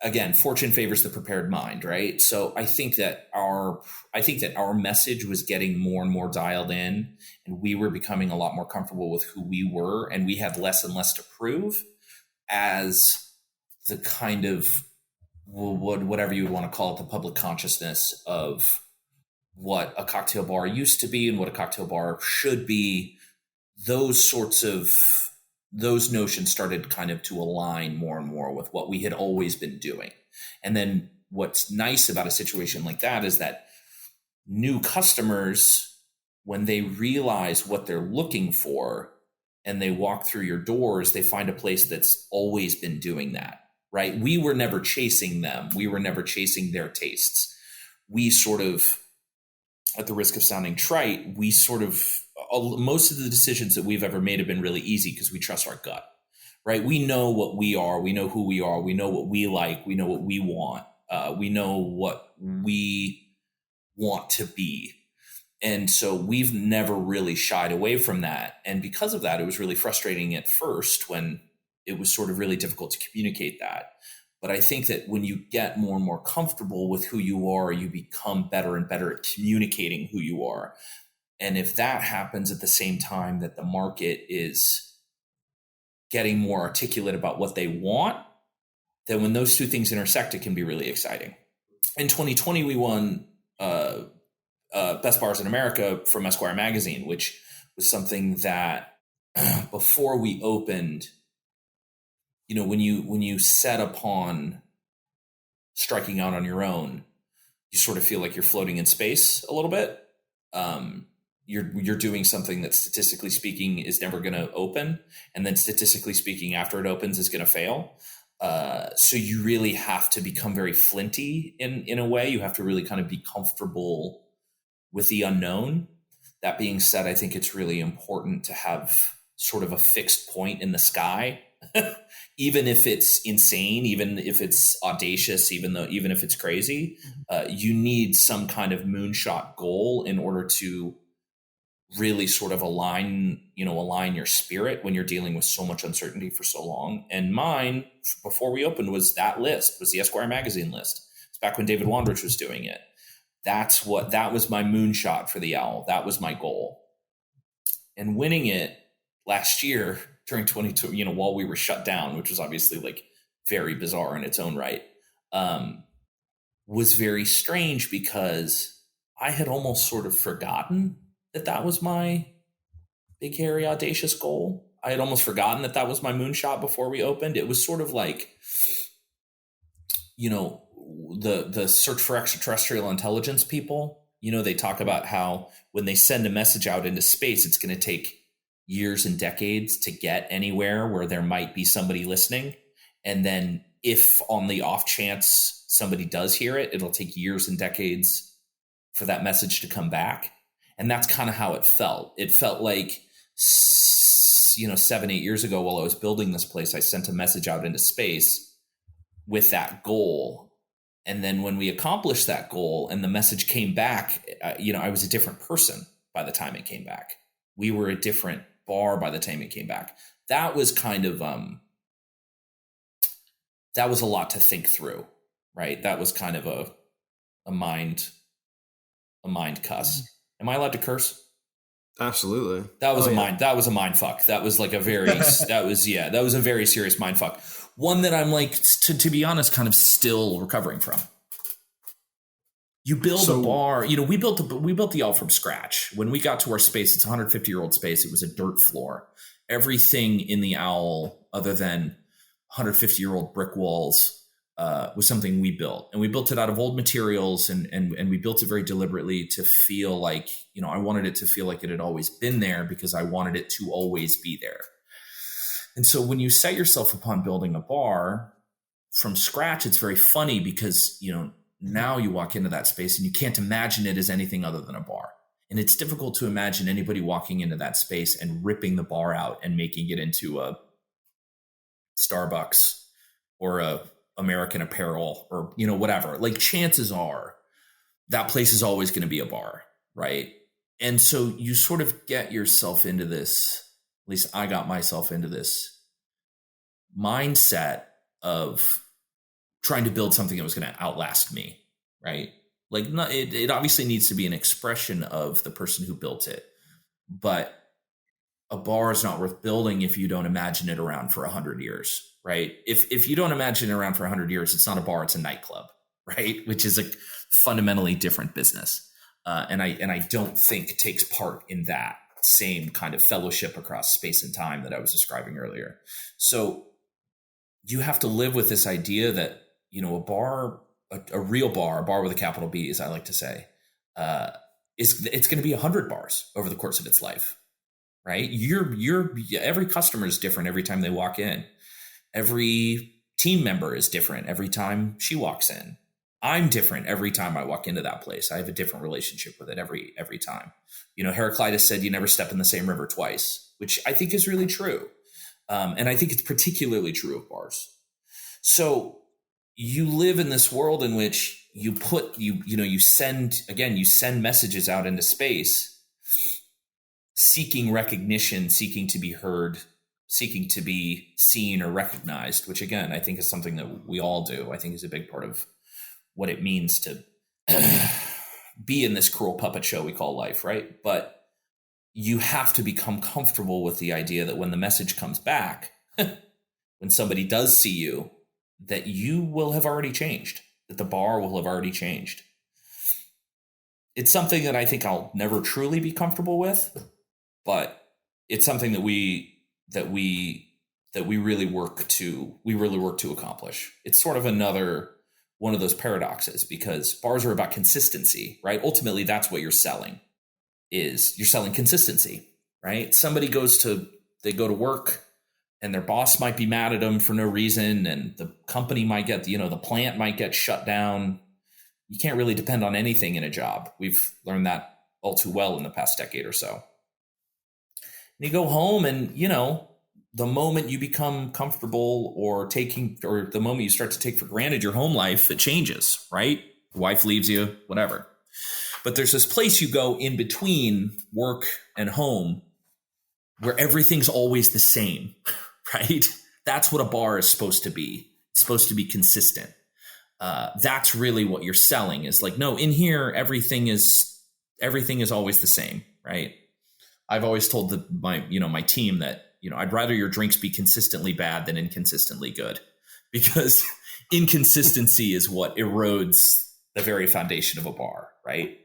again, fortune favors the prepared mind, right? So I think that our message was getting more and more dialed in, and we were becoming a lot more comfortable with who we were, and we had less and less to prove as the kind of whatever you would want to call it, the public consciousness of what a cocktail bar used to be and what a cocktail bar should be. Those notions started kind of to align more and more with what we had always been doing. And then what's nice about a situation like that is that new customers, when they realize what they're looking for and they walk through your doors, they find a place that's always been doing that, right? We were never chasing them. We were never chasing their tastes. We sort of, at the risk of sounding trite, most of the decisions that we've ever made have been really easy because we trust our gut, right? We know what we are. We know who we are. We know what we like. We know what we want. We know what we want to be. And so we've never really shied away from that. And because of that, it was really frustrating at first when it was sort of really difficult to communicate that. But I think that when you get more and more comfortable with who you are, you become better and better at communicating who you are. And if that happens at the same time that the market is getting more articulate about what they want, then when those two things intersect, it can be really exciting. In 2020, we won Best Bars in America from Esquire magazine, which was something that before we opened, when you set upon striking out on your own, you sort of feel like you're floating in space a little bit. You're doing something that statistically speaking is never going to open, and then statistically speaking after it opens is going to fail. So you really have to become very flinty in a way. You have to really kind of be comfortable with the unknown. That being said, I think it's really important to have sort of a fixed point in the sky, even if it's insane, even if it's audacious, even if it's crazy. You need some kind of moonshot goal in order to really sort of align your spirit when you're dealing with so much uncertainty for so long. And mine, before we opened, was the Esquire magazine list. It's back when David Wandrich was doing it. That was my moonshot for the Owl. That was my goal. And winning it last year during 2020, while we were shut down, which was obviously like very bizarre in its own right, was very strange because I had almost sort of forgotten that was my big, hairy, audacious goal. I had almost forgotten that was my moonshot before we opened. It was sort of like, the search for extraterrestrial intelligence people, they talk about how when they send a message out into space, it's going to take years and decades to get anywhere where there might be somebody listening. And then if on the off chance somebody does hear it, it'll take years and decades for that message to come back. And that's kind of how it felt. It felt like, 7-8 years ago while I was building this place, I sent a message out into space with that goal. And then when we accomplished that goal and the message came back, I was a different person by the time it came back. We were a different bar by the time it came back. That was kind of, that was a lot to think through, right? That was kind of a mind cuss. Am I allowed to curse? Absolutely. That was a mind fuck. That was like a very, that was a very serious mind fuck. One that I'm like, to be honest, kind of still recovering from. You build a bar, we built the Owl from scratch. When we got to our space, it's a 150-year-old space. It was a dirt floor. Everything in the Owl, other than 150-year-old brick walls, was something we built. And we built it out of old materials, and we built it very deliberately to feel like, I wanted it to feel like it had always been there because I wanted it to always be there. And so when you set yourself upon building a bar from scratch, it's very funny because, now you walk into that space and you can't imagine it as anything other than a bar. And it's difficult to imagine anybody walking into that space and ripping the bar out and making it into a Starbucks or a American Apparel or, whatever. Like, chances are that place is always going to be a bar, right? And so you sort of get yourself into this, at least I got myself into this mindset of trying to build something that was going to outlast me, right? Like, it obviously needs to be an expression of the person who built it, but a bar is not worth building if you don't imagine it around for 100 years, right? If you don't imagine it around for 100 years, it's not a bar, it's a nightclub, right? Which is a fundamentally different business. And I don't think takes part in that same kind of fellowship across space and time that I was describing earlier. So you have to live with this idea that, a bar, a real bar, a bar with a capital B, as I like to say, it's going to be 100 bars over the course of its life, right? Every customer is different every time they walk in. Every team member is different every time she walks in. I'm different every time I walk into that place. I have a different relationship with it every time. Heraclitus said you never step in the same river twice, which I think is really true. And I think it's particularly true of bars. So you live in this world in which you send messages out into space, seeking recognition, seeking to be heard, seeking to be seen or recognized, which again, I think is something that we all do. I think is a big part of what it means to be in this cruel puppet show we call life, right? But you have to become comfortable with the idea that when the message comes back, when somebody does see you, that you will have already changed, that the bar will have already changed. It's something that I think I'll never truly be comfortable with, but it's something that we really work to accomplish. It's sort of another one of those paradoxes, because bars are about consistency, right? Ultimately, that's what you're selling. You're selling consistency, right? Somebody they go to work and their boss might be mad at them for no reason, and the company might get, the plant might get shut down. You can't really depend on anything in a job. We've learned that all too well in the past decade or so. And you go home and, the moment you become comfortable or the moment you start to take for granted your home life, it changes, right? Your wife leaves you, whatever. But there's this place you go in between work and home where everything's always the same, right? That's what a bar is supposed to be. It's supposed to be consistent. That's really what you're selling, is like, no, in here, everything is always the same, right? I've always told my team that, I'd rather your drinks be consistently bad than inconsistently good, because inconsistency is what erodes the very foundation of a bar, right?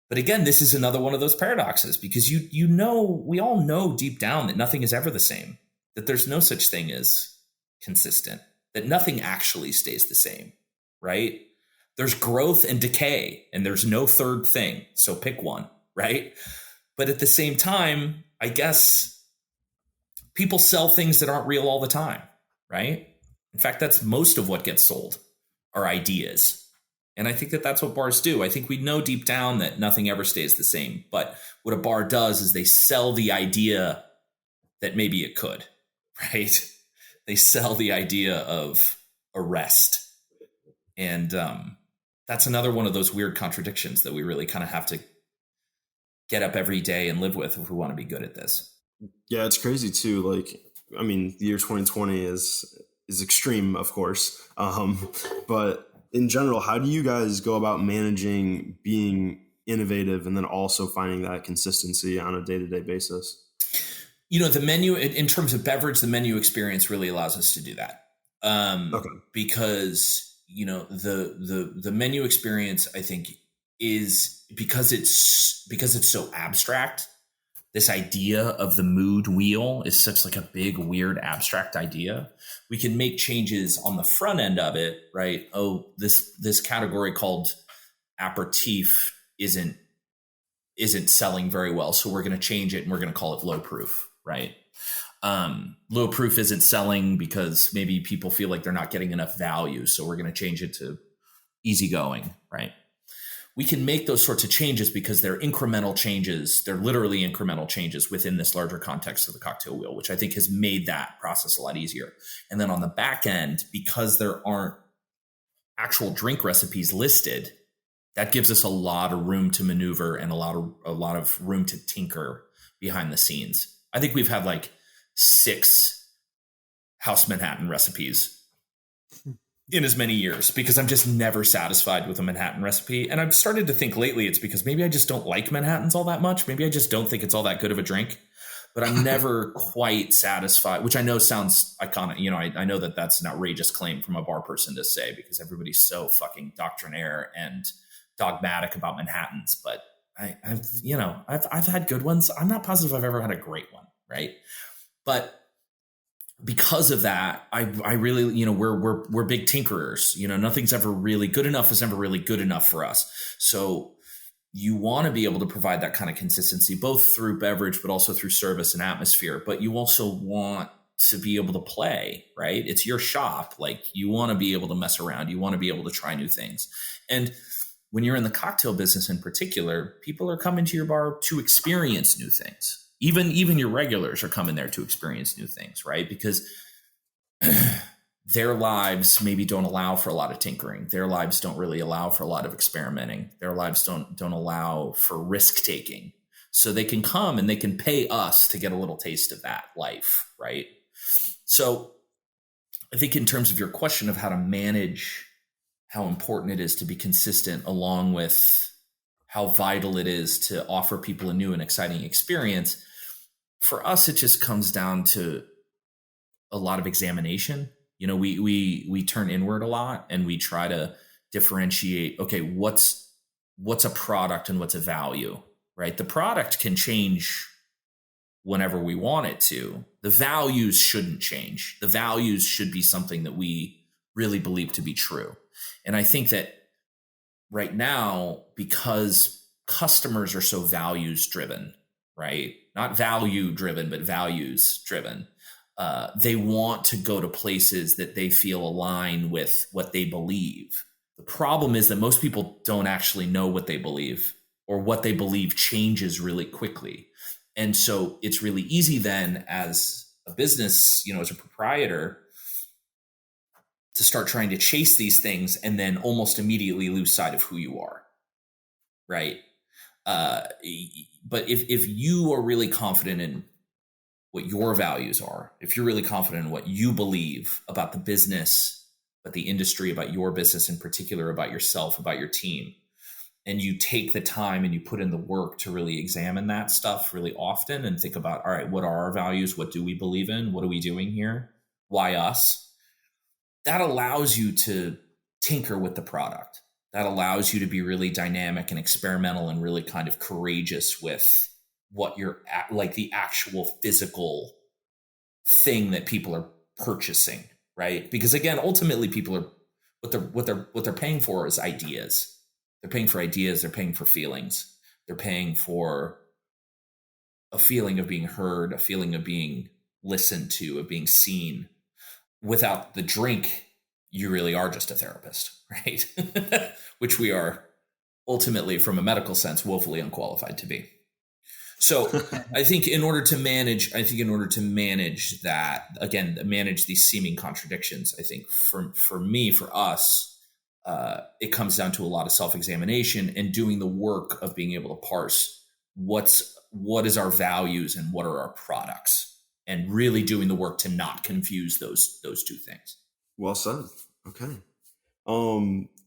But again, this is another one of those paradoxes, because we all know deep down that nothing is ever the same, that there's no such thing as consistent, that nothing actually stays the same, right? There's growth and decay, and there's no third thing. So pick one, right? But at the same time, I guess people sell things that aren't real all the time, right? In fact, that's most of what gets sold, are ideas. And I think that that's what bars do. I think we know deep down that nothing ever stays the same. But what a bar does is they sell the idea that maybe it could, right? They sell the idea of a rest. And that's another one of those weird contradictions that we really kind of have to get up every day and live with if we want to be good at this. Yeah, it's crazy too. Like, I mean, the year 2020 is extreme, of course. But in general, how do you guys go about managing being innovative and then also finding that consistency on a day-to-day basis? The menu, in terms of beverage, the menu experience really allows us to do that. Because, the menu experience, I think, is because it's so abstract. This idea of the mood wheel is such like a big, weird, abstract idea. We can make changes on the front end of it, right? Oh, this category called aperitif isn't selling very well, so we're going to change it and we're going to call it low proof, right? Low proof isn't selling because maybe people feel like they're not getting enough value, so we're going to change it to easygoing, right? We can make those sorts of changes because they're incremental changes. They're literally incremental changes within this larger context of the cocktail wheel, which I think has made that process a lot easier. And then on the back end, because there aren't actual drink recipes listed, that gives us a lot of room to maneuver and a lot of room to tinker behind the scenes. I think we've had like 6 House Manhattan recipes in as many years because I'm just never satisfied with a Manhattan recipe. And I've started to think lately it's because maybe I just don't like Manhattans all that much. Maybe I just don't think it's all that good of a drink, but I'm never quite satisfied, which I know sounds iconic. You know, I know that that's an outrageous claim from a bar person to say because everybody's so fucking doctrinaire and dogmatic about Manhattans. But I've had good ones. I'm not positive I've ever had a great one. Right. But because of that, I really, you know, we're big tinkerers. You know, nothing's ever really good enough is never really good enough for us. So you want to be able to provide that kind of consistency, both through beverage, but also through service and atmosphere. But you also want to be able to play, right? It's your shop. Like you want to be able to mess around. You want to be able to try new things. And when you're in the cocktail business in particular, people are coming to your bar to experience new things. Even your regulars are coming there to experience new things, right? Because their lives maybe don't allow for a lot of tinkering. Their lives don't really allow for a lot of experimenting. Their lives don't allow for risk taking. So they can come and they can pay us to get a little taste of that life, right? So I think in terms of your question of how to manage how important it is to be consistent, along with how vital it is to offer people a new and exciting experience, for us, it just comes down to a lot of examination. You know, we turn inward a lot and we try to differentiate, okay, what's a product and what's a value, right? The product can change whenever we want it to. The values shouldn't change. The values should be something that we really believe to be true. And I think that right now, because customers are so values driven, right? Not value driven, but values driven. They want to go to places that they feel align with what they believe. The problem is that most people don't actually know what they believe, or what they believe changes really quickly. And so it's really easy then as a business, you know, as a proprietor, to start trying to chase these things and then almost immediately lose sight of who you are. Right. But if you are really confident in what your values are, if you're really confident in what you believe about the business, about the industry, about your business in particular, about yourself, about your team, and you take the time and you put in the work to really examine that stuff really often and think about, all right, what are our values? What do we believe in? What are we doing here? Why us? That allows you to tinker with the product. That allows you to be really dynamic and experimental and really kind of courageous with what you're at, like the actual physical thing that people are purchasing, right? Because again, ultimately people are what they're paying for is ideas. They're paying for ideas, they're paying for feelings. They're paying for a feeling of being heard, a feeling of being listened to, of being seen. Without the drink, you really are just a therapist, right? Which we are ultimately, from a medical sense, woefully unqualified to be. So I think in order to manage that, again, manage these seeming contradictions, I think for me, for us, it comes down to a lot of self-examination and doing the work of being able to parse what is our values and what are our products, and really doing the work to not confuse those two things. Well said. Okay.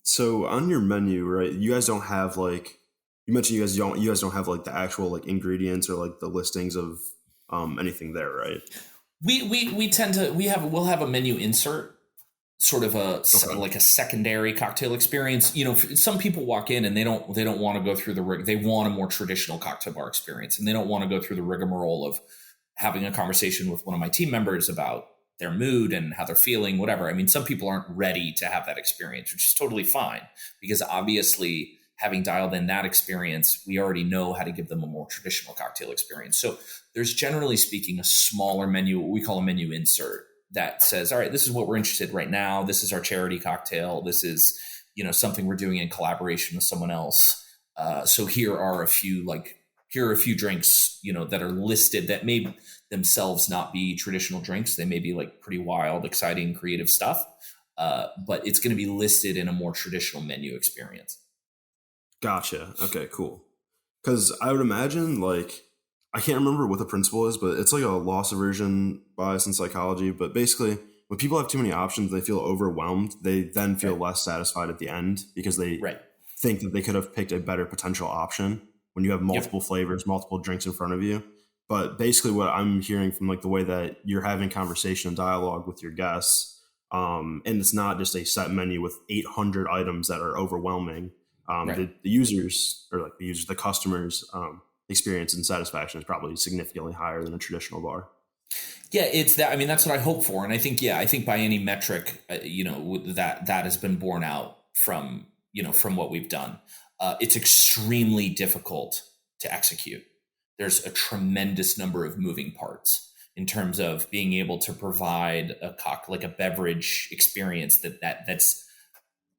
So on your menu, right, you guys don't have like, you mentioned you guys don't have like the actual like ingredients or like the listings of anything there, right? We tend to we'll have a menu insert, sort of like a secondary cocktail experience. You know, some people walk in and they don't want to go through they want a more traditional cocktail bar experience, and they don't want to go through the rigmarole of having a conversation with one of my team members about their mood and how they're feeling, whatever. I mean, some people aren't ready to have that experience, which is totally fine, because obviously having dialed in that experience, we already know how to give them a more traditional cocktail experience. So there's, generally speaking, a smaller menu, what we call a menu insert, that says, all right, this is what we're interested in right now. This is our charity cocktail. This is, you know, something we're doing in collaboration with someone else. So here are a few drinks, you know, that are listed that may themselves not be traditional drinks. They may be like pretty wild, exciting, creative stuff. But it's going to be listed in a more traditional menu experience. Gotcha. Okay, cool. Because I would imagine like I can't remember what the principle is, but it's like a loss aversion bias in psychology. But basically, when people have too many options, they feel overwhelmed. They then feel less satisfied at the end because they think that they could have picked a better potential option when you have multiple flavors, multiple drinks in front of you. But basically what I'm hearing from like the way that you're having conversation and dialogue with your guests, and it's not just a set menu with 800 items that are overwhelming. The users or like the customers experience and satisfaction is probably significantly higher than a traditional bar. Yeah, it's that. I mean, that's what I hope for. And I think by any metric, that has been borne out from what we've done. It's extremely difficult to execute. There's a tremendous number of moving parts in terms of being able to provide a beverage experience that's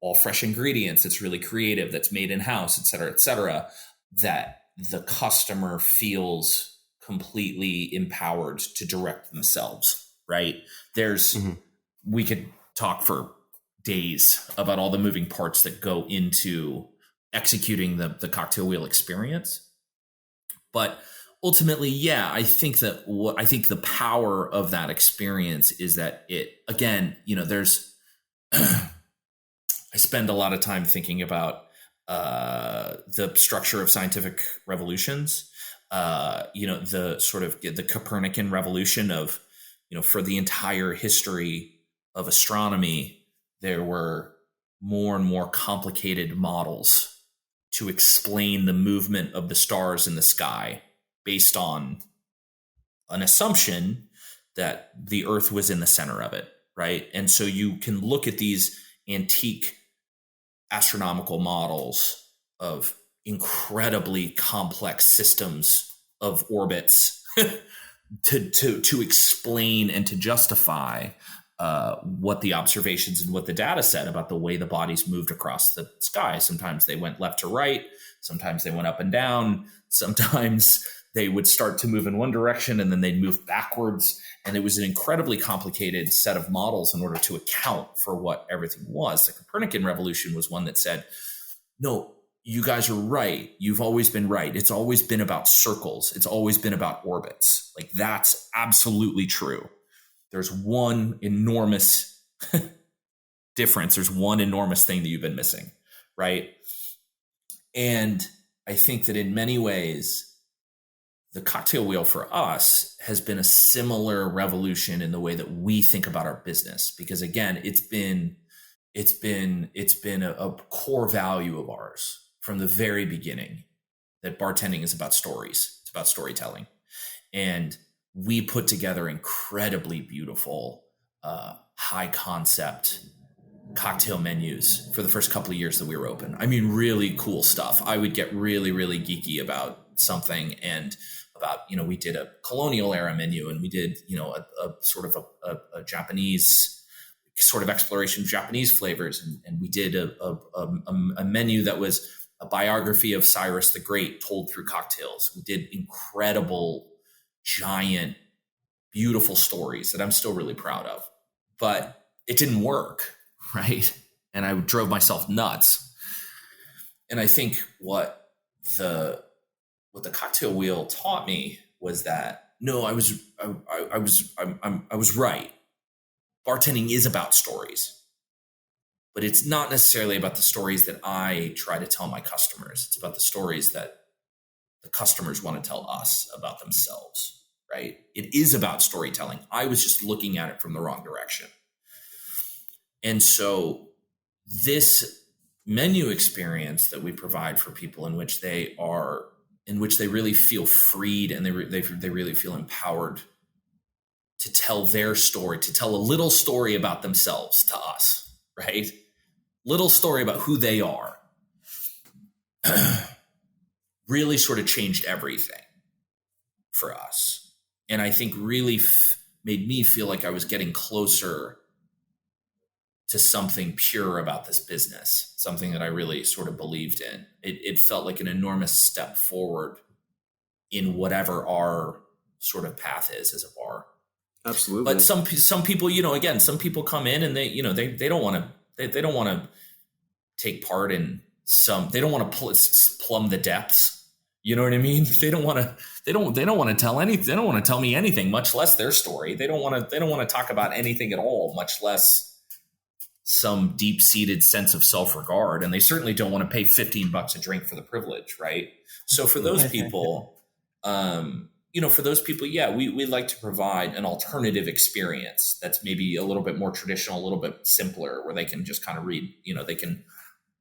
all fresh ingredients, that's really creative, that's made in-house, et cetera, that the customer feels completely empowered to direct themselves, right? We could talk for days about all the moving parts that go into executing the cocktail wheel experience. But ultimately, I think the power of that experience is that it, again, there's, I spend a lot of time thinking about the structure of scientific revolutions, the sort of the Copernican revolution of, for the entire history of astronomy, there were more and more complicated models to explain the movement of the stars in the sky based on an assumption that the Earth was in the center of it, right? And so you can look at these antique astronomical models of incredibly complex systems of orbits to explain and to justify what the observations and what the data said about the way the bodies moved across the sky. Sometimes they went left to right. Sometimes they went up and down. Sometimes they would start to move in one direction and then they'd move backwards. And it was an incredibly complicated set of models in order to account for what everything was. The Copernican revolution was one that said, no, you guys are right. You've always been right. It's always been about circles. It's always been about orbits. Like, that's absolutely true. There's one enormous difference. There's one enormous thing that you've been missing, right? And I think that in many ways, the cocktail wheel for us has been a similar revolution in the way that we think about our business. Because again, it's been a core value of ours from the very beginning that bartending is about stories. It's about storytelling. And we put together incredibly beautiful, high concept cocktail menus for the first couple of years that we were open. I mean, really cool stuff. I would get really, really geeky about something and about, we did a colonial era menu and we did, a sort of a Japanese sort of exploration of Japanese flavors. And we did a menu that was a biography of Cyrus the Great told through cocktails. We did incredible, giant, beautiful stories that I'm still really proud of, but it didn't work, right? And I drove myself nuts. And I think what the cocktail wheel taught me was that, no, I was right. Bartending is about stories, but it's not necessarily about the stories that I try to tell my customers. It's about the stories that the customers want to tell us about themselves, right? It is about storytelling. I was just looking at it from the wrong direction. And so this menu experience that we provide for people in which they really feel freed and they really feel empowered to tell their story, to tell a little story about themselves to us, right? Little story about who they are really sort of changed everything for us. And I think really made me feel like I was getting closer to something pure about this business, something that I really sort of believed in. It felt like an enormous step forward in whatever our sort of path is as a bar. Absolutely. But some people, again, some people come in and they don't want to take part in they don't want to plumb the depths, You know what I mean? They don't want to tell me anything, much less their story. They don't want to talk about anything at all, much less some deep-seated sense of self-regard. And they certainly don't want to pay $15 a drink for the privilege, right? So for those people, yeah, we like to provide an alternative experience that's maybe a little bit more traditional, a little bit simpler, where they can just kind of read, they can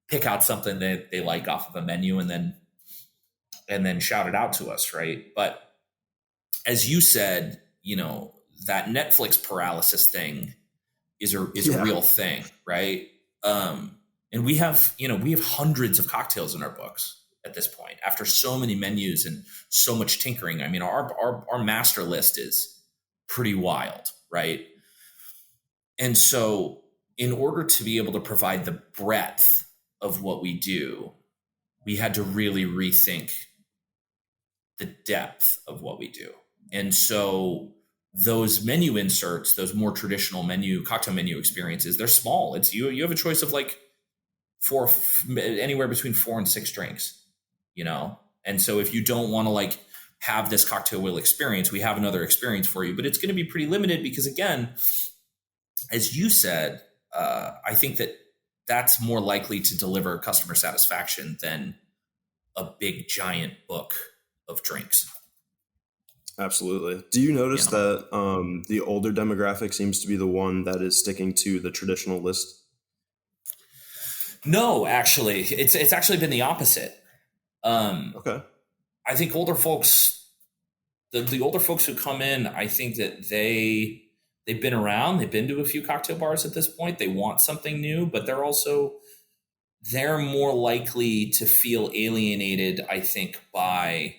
pick out something that they like off of a menu and then shout it out to us, right? But as you said, that Netflix paralysis thing is a real thing, right? And we have hundreds of cocktails in our books at this point, after so many menus and so much tinkering. I mean, our master list is pretty wild, right? And so in order to be able to provide the breadth of what we do, we had to really rethink the depth of what we do. And so those menu inserts, those more traditional cocktail menu experiences, they're small. It's you have a choice of like anywhere between 4 and 6 drinks, And so if you don't want to like have this cocktail wheel experience, we have another experience for you, but it's going to be pretty limited because, again, as you said, I think that's more likely to deliver customer satisfaction than a big giant book of drinks. Absolutely. Do you notice that the older demographic seems to be the one that is sticking to the traditional list? No, actually, it's actually been the opposite. Okay. I think older folks, the older folks who come in, I think that they've been around, they've been to a few cocktail bars at this point. They want something new, but they're more likely to feel alienated, I think, by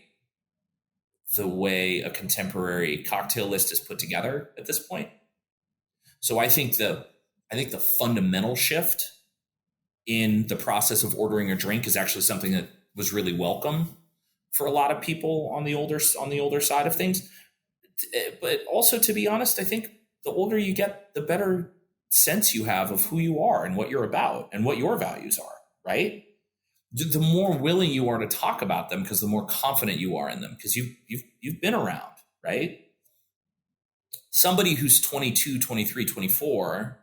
the way a contemporary cocktail list is put together at this point. So I think the fundamental shift in the process of ordering a drink is actually something that was really welcome for a lot of people on the older side of things. But also, to be honest, I think the older you get, the better sense you have of who you are and what you're about and what your values are, right? The more willing you are to talk about them, because the more confident you are in them, because you've been around, right? Somebody who's 22, 23, 24,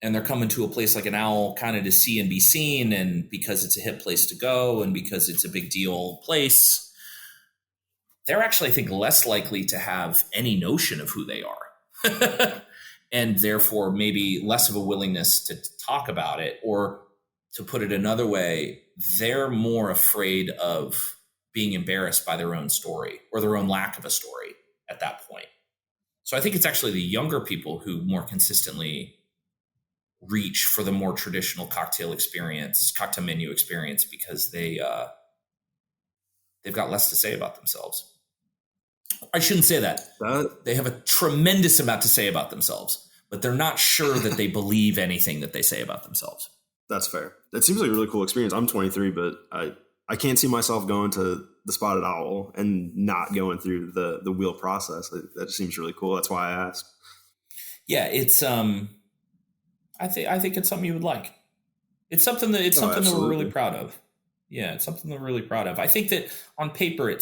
and they're coming to a place like an Owl kind of to see and be seen, and because it's a hip place to go and because it's a big deal place, they're actually, I think, less likely to have any notion of who they are. And therefore maybe less of a willingness to talk about it, or to put it another way, they're more afraid of being embarrassed by their own story or their own lack of a story at that point. So I think it's actually the younger people who more consistently reach for the more traditional cocktail menu experience, because they've got less to say about themselves. I shouldn't say that. They have a tremendous amount to say about themselves, but they're not sure that they believe anything that they say about themselves. That's fair. That seems like a really cool experience. I'm 23, but I can't see myself going to the Spotted Owl and not going through the wheel process. That seems really cool. That's why I asked. Yeah, it's I think it's something you would like. It's something that that we're really proud of. Yeah, it's something that we're really proud of. I think that on paper I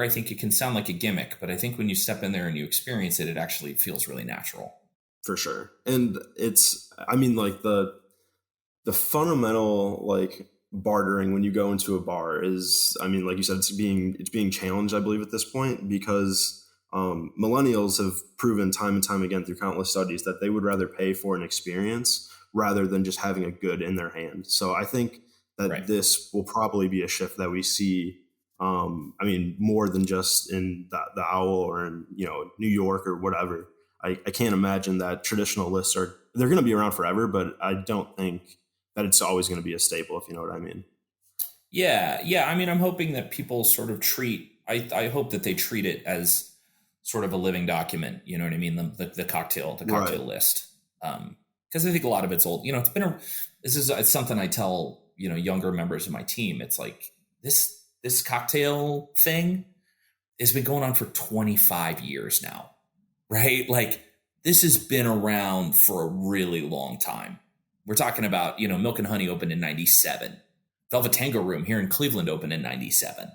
think it can sound like a gimmick, but I think when you step in there and you experience it, it actually feels really natural. For sure. And like the fundamental like bartering when you go into a bar is, like you said, it's being challenged, I believe, at this point, because millennials have proven time and time again through countless studies that they would rather pay for an experience rather than just having a good in their hand. So I think that This will probably be a shift that we see. More than just in the Owl or in, New York or whatever. I can't imagine that traditional lists they're going to be around forever, but I don't think that it's always going to be a staple, if you know what I mean. Yeah. I'm hoping that people sort of I hope that they treat it as sort of a living document, you know what I mean? The cocktail list. Because I think a lot of it's old, it's something I tell, younger members of my team. It's like this cocktail thing has been going on for 25 years now, right? Like, this has been around for a really long time. We're talking about, Milk and Honey opened in 97. Velvet Tango Room here in Cleveland opened in 97.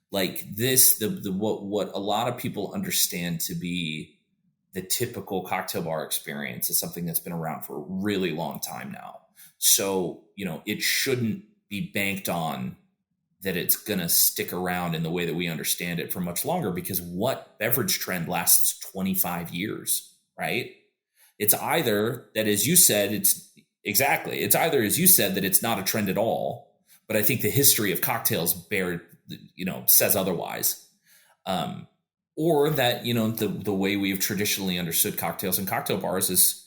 Like this, what a lot of people understand to be the typical cocktail bar experience is something that's been around for a really long time now. So, it shouldn't be banked on that it's going to stick around in the way that we understand it for much longer, because what beverage trend lasts 25 years, right? It's either that, as you said, it's either, as you said, that it's not a trend at all. But I think the history of cocktails says otherwise. Or that, the way we've traditionally understood cocktails and cocktail bars is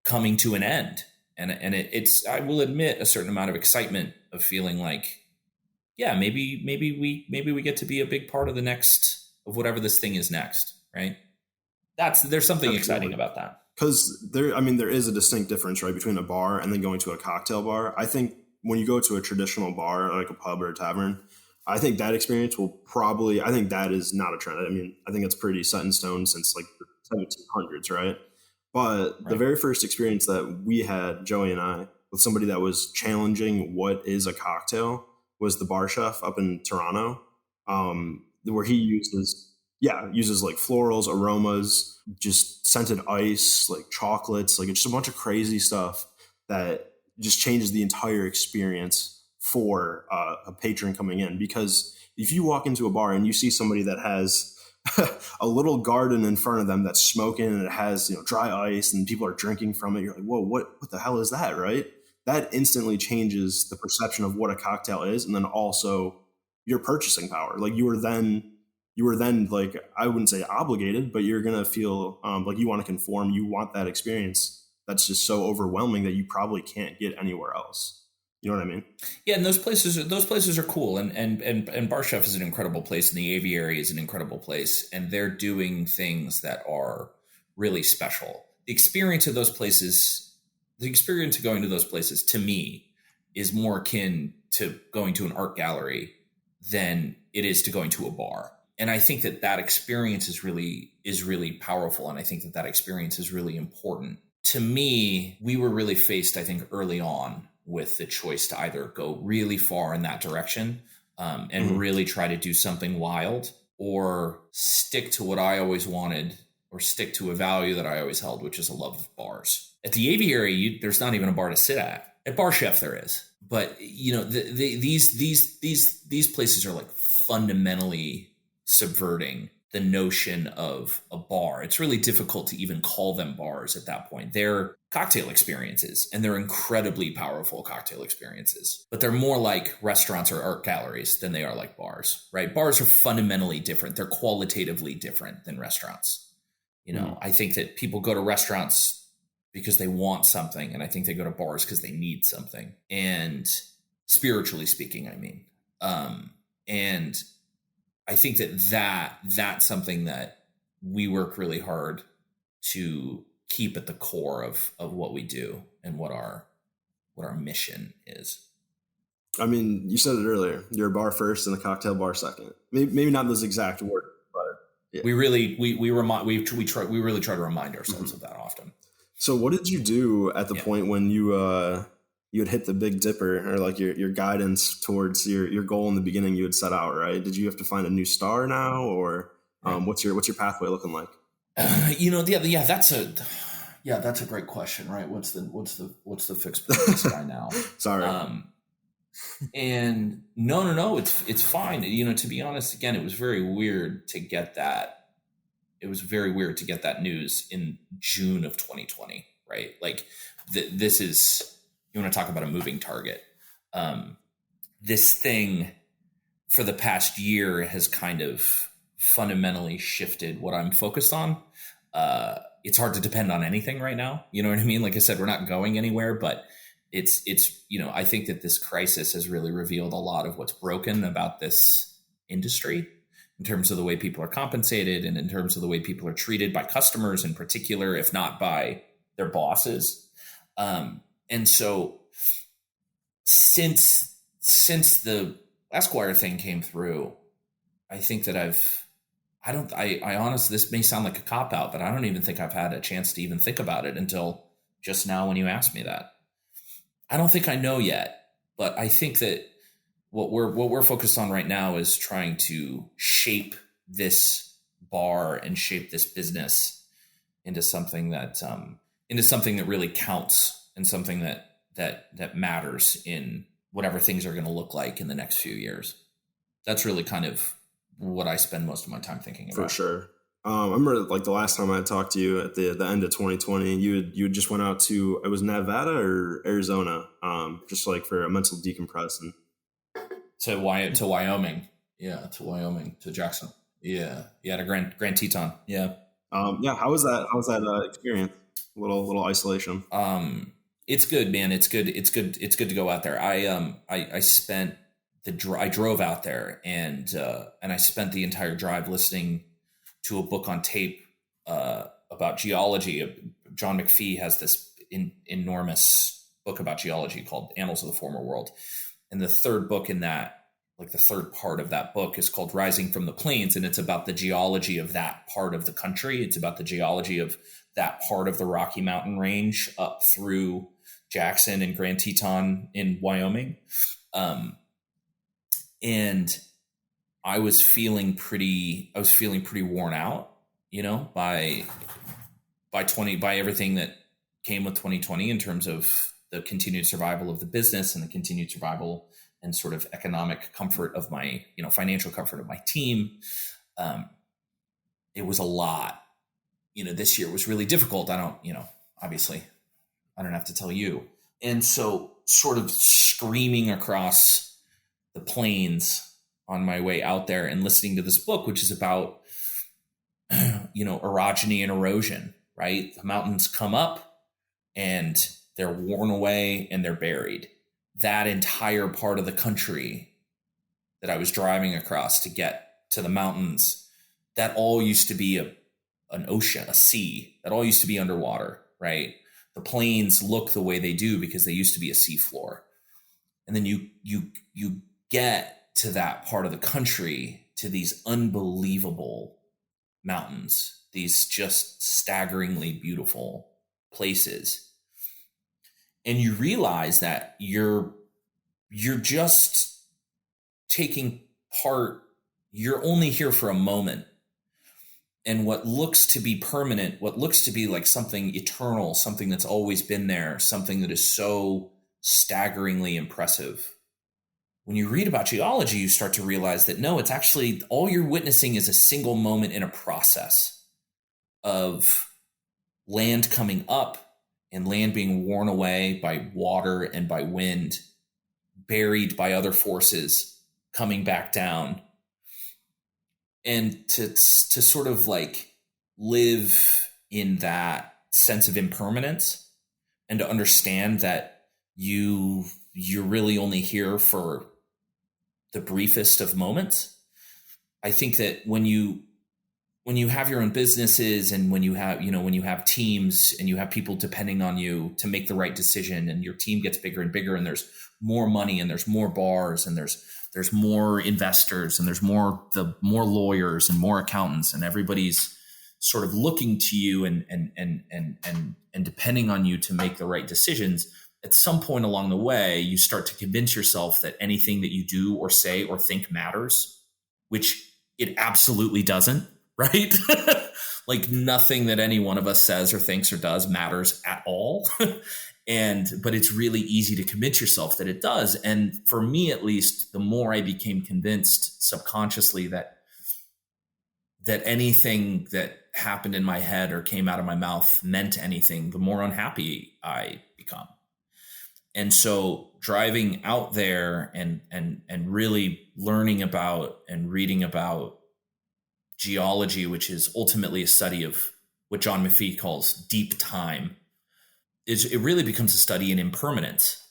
coming to an end. And it's, I will admit, a certain amount of excitement of feeling like, yeah, maybe we get to be a big part of the next, of whatever this thing is next, right? There's something exciting about that. Because there is a distinct difference, right, between a bar and then going to a cocktail bar. I think when you go to a traditional bar, like a pub or a tavern, I think that experience I think that is not a trend. I mean, I think it's pretty set in stone since like the 1700s, right? But the very first experience that we had, Joey and I, with somebody that was challenging what is a cocktail was the bar chef up in Toronto, where he uses like florals, aromas, just scented ice, like chocolates, like it's just a bunch of crazy stuff that just changes the entire experience for a patron coming in. Because if you walk into a bar and you see somebody that has a little garden in front of them that's smoking and it has dry ice and people are drinking from it, you're like, whoa, what the hell is that, right? That instantly changes the perception of what a cocktail is, and then also your purchasing power. Like you were then like, I wouldn't say obligated, but you're gonna feel like you want to conform. You want that experience that's just so overwhelming that you probably can't get anywhere else. You know what I mean? Yeah, and those places are cool, and Bar Chef is an incredible place, and the Aviary is an incredible place, and they're doing things that are really special. The experience of going to those places, to me, is more akin to going to an art gallery than it is to going to a bar. And I think that experience is really powerful, and I think that experience is really important. To me, we were really faced, I think, early on with the choice to either go really far in that direction and really try to do something wild, or stick to what I always wanted, or stick to a value that I always held, which is a love of bars. At the Aviary, there's not even a bar to sit at. At Bar Chef, there is. But these places are like fundamentally subverting the notion of a bar. It's really difficult to even call them bars at that point. They're cocktail experiences, and they're incredibly powerful cocktail experiences. But they're more like restaurants or art galleries than they are like bars, right? Bars are fundamentally different. They're qualitatively different than restaurants. I think that people go to restaurants because they want something, and I think they go to bars because they need something. And spiritually speaking, I mean, and I think that's something that we work really hard to keep at the core of what we do and what our mission is. I mean, you said it earlier. You're a bar first and a cocktail bar second. Maybe not those exact words, but yeah. We really try to remind ourselves of that often. So, what did you do at the point when you had hit the Big Dipper, or like your guidance towards your goal in the beginning you had set out, right? Did you have to find a new star now, or what's your pathway looking like? That's a great question, right? What's the fixed point of this guy now? Sorry. And no, it's fine. To be honest, again, it was very weird to get that. It was very weird to get that news in June of 2020, right? Like this is, you want to talk about a moving target. This thing for the past year has kind of fundamentally shifted what I'm focused on. It's hard to depend on anything right now. You know what I mean? Like I said, we're not going anywhere, but it's I think that this crisis has really revealed a lot of what's broken about this industry in terms of the way people are compensated, and in terms of the way people are treated by customers in particular, if not by their bosses. And so since the Esquire thing came through, I think that I honestly, this may sound like a cop-out, but I don't even think I've had a chance to even think about it until just now when you asked me that. I don't think I know yet, but I think that what we're focused on right now is trying to shape this bar and shape this business into something that really counts, and something that matters in whatever things are going to look like in the next few years. That's really kind of what I spend most of my time thinking about. For sure. I remember like the last time I talked to you at the end of 2020, you had just went out to, it was Nevada or Arizona, just like for a mental decompression. To Wyoming. Yeah, to Wyoming, to Jackson. Yeah, to Grand Teton. Yeah. How was that experience? A little isolation. It's good, man. It's good to go out there. I spent I drove out there, and I spent the entire drive listening to a book on tape about geology. John McPhee has this enormous book about geology called Annals of the Former World. And the third book in that, like the third part of that book, is called Rising from the Plains. And it's about the geology of that part of the country. It's about the geology of that part of the Rocky Mountain range up through Jackson and Grand Teton in Wyoming. And I was feeling pretty worn out, by everything that came with 2020 in terms of the continued survival of the business and the continued survival and sort of economic comfort of my, financial comfort of my team. It was a lot. This year was really difficult. Obviously I don't have to tell you. And so sort of screaming across the plains on my way out there and listening to this book, which is about, orogeny and erosion, right? The mountains come up and they're worn away and they're buried. That entire part of the country that I was driving across to get to the mountains, that all used to be an ocean, a sea. That all used to be underwater, right? The plains look the way they do because they used to be a seafloor. And then you get to that part of the country, to these unbelievable mountains, these just staggeringly beautiful places. And you realize that you're just taking part. You're only here for a moment. And what looks to be permanent, what looks to be like something eternal, something that's always been there, something that is so staggeringly impressive. When you read about geology, you start to realize that no, it's actually all you're witnessing is a single moment in a process of land coming up and land being worn away by water and by wind, buried by other forces, coming back down. And to sort of like live in that sense of impermanence, and to understand that you're really only here for the briefest of moments. I think that when you have your own businesses, and when you have teams and you have people depending on you to make the right decision, and your team gets bigger and bigger, and there's more money, and there's more bars, and there's more investors, and there's more lawyers and more accountants, and everybody's sort of looking to you and depending on you to make the right decisions. At some point along the way, you start to convince yourself that anything that you do or say or think matters, which it absolutely doesn't, right? Like nothing that any one of us says or thinks or does matters at all. But it's really easy to convince yourself that it does. And for me, at least, the more I became convinced subconsciously that anything that happened in my head or came out of my mouth meant anything, the more unhappy I become. And so driving out there and really learning about and reading about geology, which is ultimately a study of what John McPhee calls deep time, it really becomes a study in impermanence,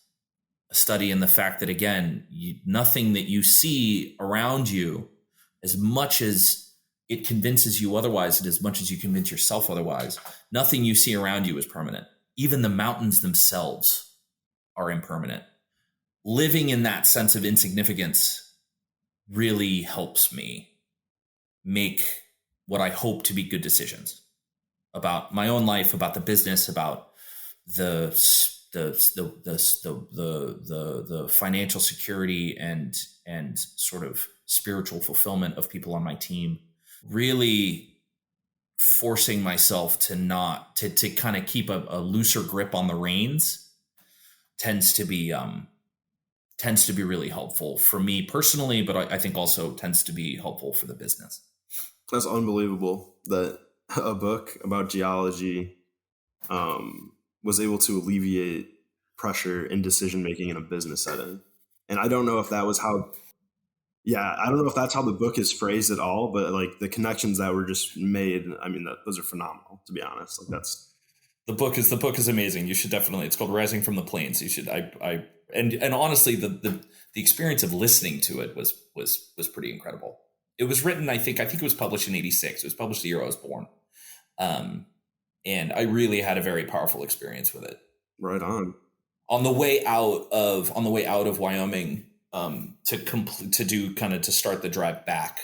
a study in the fact that, again, nothing that you see around you, as much as it convinces you otherwise, and as much as you convince yourself otherwise, nothing you see around you is permanent. Even the mountains themselves are impermanent. Living in that sense of insignificance really helps me make what I hope to be good decisions about my own life, about the business, about the the financial security and sort of spiritual fulfillment of people on my team, really forcing myself to kind of keep a looser grip on the reins tends to be really helpful for me personally, but I think also tends to be helpful for the business. That's unbelievable that a book about geology was able to alleviate pressure in decision making in a business setting. And I don't know if that was how. Yeah, I don't know if that's how the book is phrased at all, but like the connections that were just made, I mean, those are phenomenal, to be honest. Like that's the book is amazing. You should definitely. It's called Rising from the Plains. You should. And honestly, the experience of listening to it was pretty incredible. It was written, I think it was published in '86. It was published the year I was born, and I really had a very powerful experience with it. Right on. On the way out of Wyoming. To start the drive back,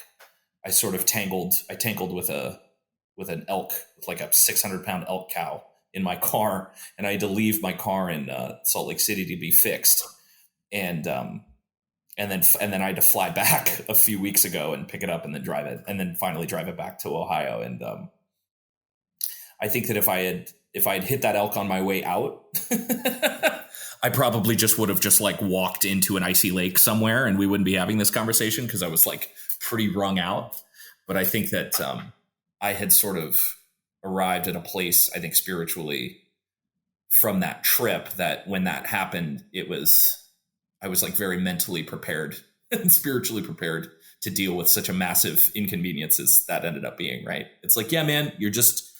I sort of tangled with an elk, like a 600-pound elk cow in my car, and I had to leave my car in Salt Lake City to be fixed, and then I had to fly back a few weeks ago and pick it up and then drive it, and then finally drive it back to Ohio. And I think that if I had hit that elk on my way out, I probably just would have just like walked into an icy lake somewhere and we wouldn't be having this conversation because I was like pretty wrung out. But I think that I had sort of arrived at a place, I think spiritually from that trip, that when that happened, I was like very mentally prepared and spiritually prepared to deal with such a massive inconvenience as that ended up being, right? It's like, yeah, man, you're just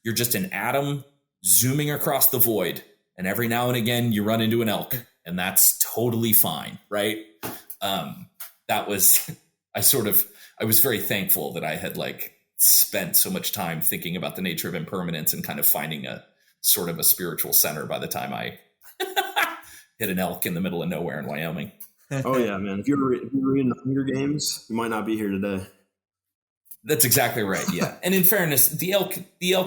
an atom zooming across the void. And every now and again, you run into an elk, and that's totally fine, right? I was very thankful that I had like spent so much time thinking about the nature of impermanence and kind of finding a sort of a spiritual center by the time I hit an elk in the middle of nowhere in Wyoming. Oh yeah, man! If you were reading the Hunger Games, you might not be here today. That's exactly right. Yeah. And in fairness, the elk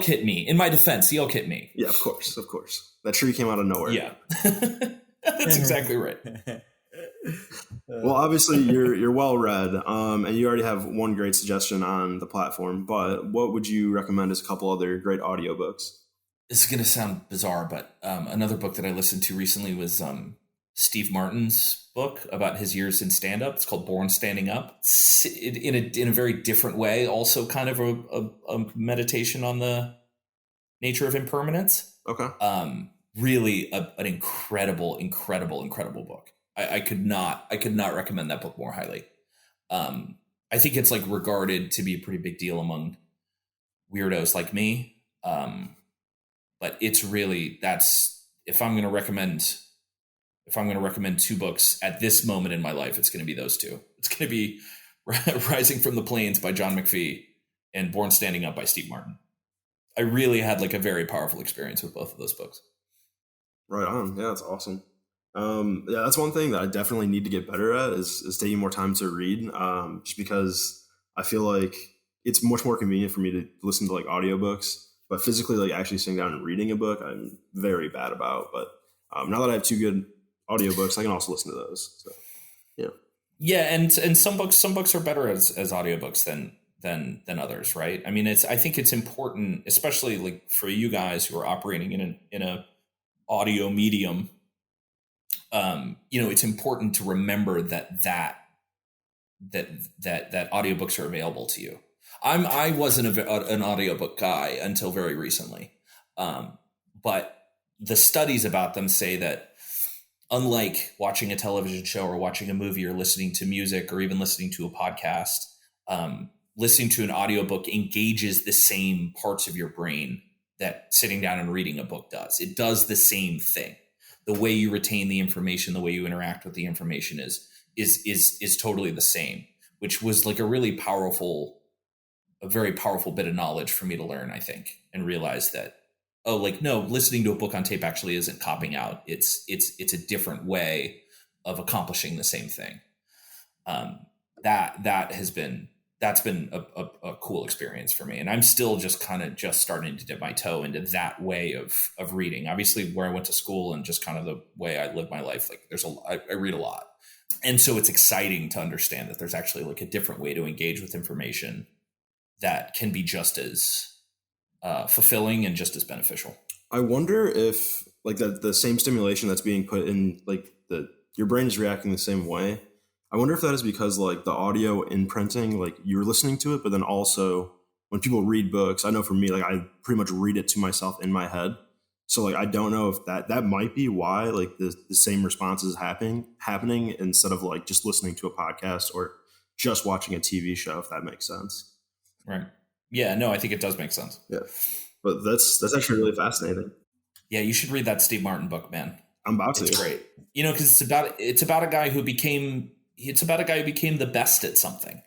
hit me. In my defense, the elk hit me. Yeah, of course. That tree came out of nowhere. Yeah. That's exactly right. Well, obviously you're well read, and you already have one great suggestion on the platform, but what would you recommend as a couple other great audiobooks? This is going to sound bizarre, but another book that I listened to recently was Steve Martin's book about his years in stand-up. It's called Born Standing Up. In a very different way, also kind of a meditation on the nature of impermanence. Okay. Really an incredible book. I could not recommend that book more highly. I think it's like regarded to be a pretty big deal among weirdos like me. But it's really, if I'm going to recommend two books at this moment in my life, it's going to be those two. It's going to be Rising from the Plains by John McPhee and Born Standing Up by Steve Martin. I really had like a very powerful experience with both of those books. Right on. Yeah, that's awesome. Yeah, that's one thing that I definitely need to get better at is taking more time to read. Just because I feel like it's much more convenient for me to listen to like audiobooks, but physically like actually sitting down and reading a book, I'm very bad about. But now that I have two good audiobooks, I can also listen to those. So, yeah. Yeah, and some books are better as audiobooks than others, right? I mean, I think it's important, especially like for you guys who are operating in a audio medium. It's important to remember that audiobooks are available to you. I wasn't an audiobook guy until very recently, but the studies about them say that unlike watching a television show or watching a movie or listening to music or even listening to a podcast, listening to an audiobook engages the same parts of your brain that sitting down and reading a book does. It does the same thing. The way you retain the information, the way you interact with the information is totally the same, which was like a very powerful bit of knowledge for me to learn, I think, and realize that, no, listening to a book on tape actually isn't copping out. It's a different way of accomplishing the same thing. That has been that's been a cool experience for me. And I'm still just kind of just starting to dip my toe into that way of reading. Obviously, where I went to school and just kind of the way I live my life, like I read a lot. And so it's exciting to understand that there's actually like a different way to engage with information that can be just as fulfilling and just as beneficial. I wonder if like the same stimulation that's being put in, like your brain is reacting the same way. I wonder if that is because like the audio imprinting, like you're listening to it, but then also when people read books, I know for me, like I pretty much read it to myself in my head. So like I don't know if that might be why like the same response is happening instead of like just listening to a podcast or just watching a TV show, if that makes sense. Right. Yeah, no, I think it does make sense. Yeah. But that's actually really fascinating. Yeah, you should read that Steve Martin book, man. I'm about to. It's great. You know, because it's about a guy who became the best at something.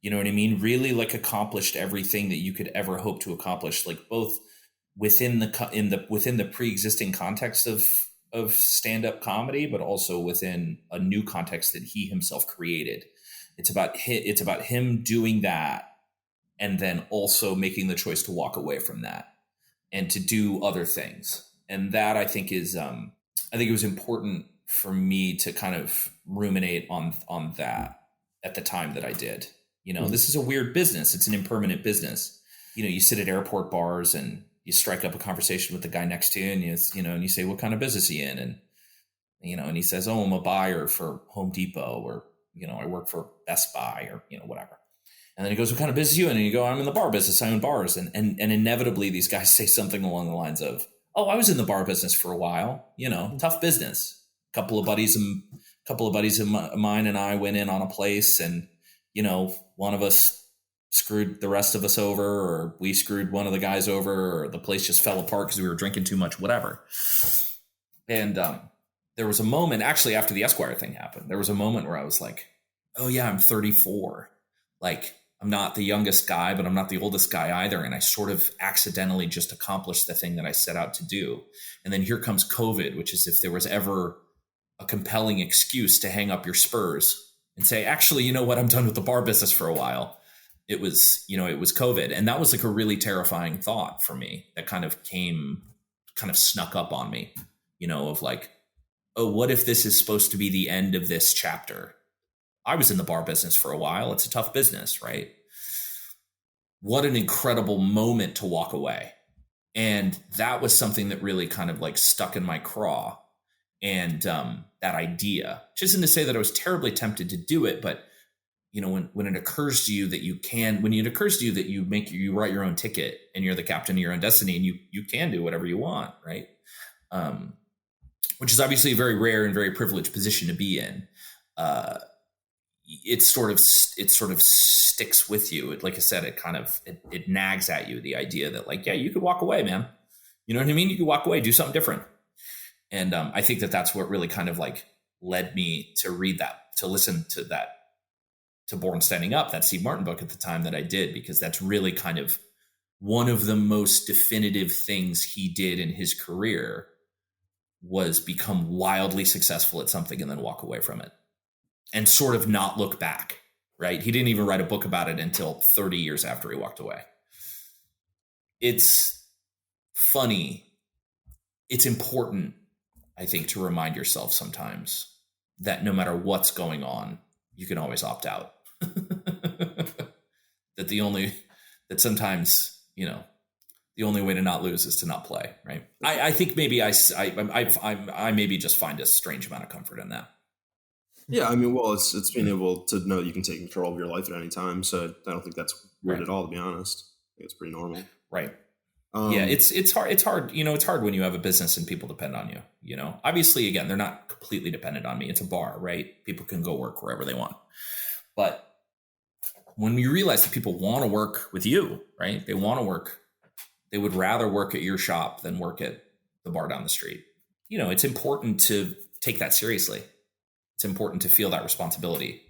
You know what I mean? Really like accomplished everything that you could ever hope to accomplish, like both within the pre-existing context of stand-up comedy, but also within a new context that he himself created. It's about him doing that and then also making the choice to walk away from that and to do other things. And that I think is I think it was important for me to kind of ruminate on that at the time that I did. You know, This is a weird business. It's an impermanent business. You know, you sit at airport bars and you strike up a conversation with the guy next to you and you say, what kind of business are you in? And, and he says, oh, I'm a buyer for Home Depot, or, I work for Best Buy, or, whatever. And then he goes, what kind of business are you in? And you go, I'm in the bar business. I own bars. And inevitably these guys say something along the lines of, oh, I was in the bar business for a while, tough business. A couple of buddies of mine and I went in on a place, and, one of us screwed the rest of us over, or we screwed one of the guys over, or the place just fell apart because we were drinking too much, whatever. And there was a moment, actually, after the Esquire thing happened, there was a moment where I was like, oh yeah, I'm 34. Like, I'm not the youngest guy, but I'm not the oldest guy either. And I sort of accidentally just accomplished the thing that I set out to do. And then here comes COVID, which is if there was ever a compelling excuse to hang up your spurs and say, actually, you know what, I'm done with the bar business for a while. It was COVID. And that was like a really terrifying thought for me that kind of snuck up on me, of like, oh, what if this is supposed to be the end of this chapter? I was in the bar business for a while. It's a tough business, right? What an incredible moment to walk away. And that was something that really kind of like stuck in my craw. And that idea, which isn't to say that I was terribly tempted to do it, but when it occurs to you that you write your own ticket and you're the captain of your own destiny, and you can do whatever you want, right? Which is obviously a very rare and very privileged position to be in. It sort of sticks with you. Like I said, it nags at you, the idea that like, yeah, you could walk away, man. You know what I mean? You could walk away, do something different. And I think that's what really kind of like led me to read that, to listen to that, to Born Standing Up, that Steve Martin book at the time that I did, because that's really kind of one of the most definitive things he did in his career was become wildly successful at something and then walk away from it and sort of not look back, right? He didn't even write a book about it until 30 years after he walked away. It's funny. It's important, I think, to remind yourself sometimes that no matter what's going on, you can always opt out. That sometimes, the only way to not lose is to not play, right? I think maybe I maybe just find a strange amount of comfort in that. Yeah, I mean, well, it's being able to know you can take control of your life at any time. So I don't think that's weird at all, to be honest. I think it's pretty normal. Right. Yeah, it's hard. It's hard. It's hard when you have a business and people depend on you. Obviously, again, they're not completely dependent on me. It's a bar, right? People can go work wherever they want. But when you realize that people want to work with you, right? They want to work. They would rather work at your shop than work at the bar down the street. It's important to take that seriously. It's important to feel that responsibility.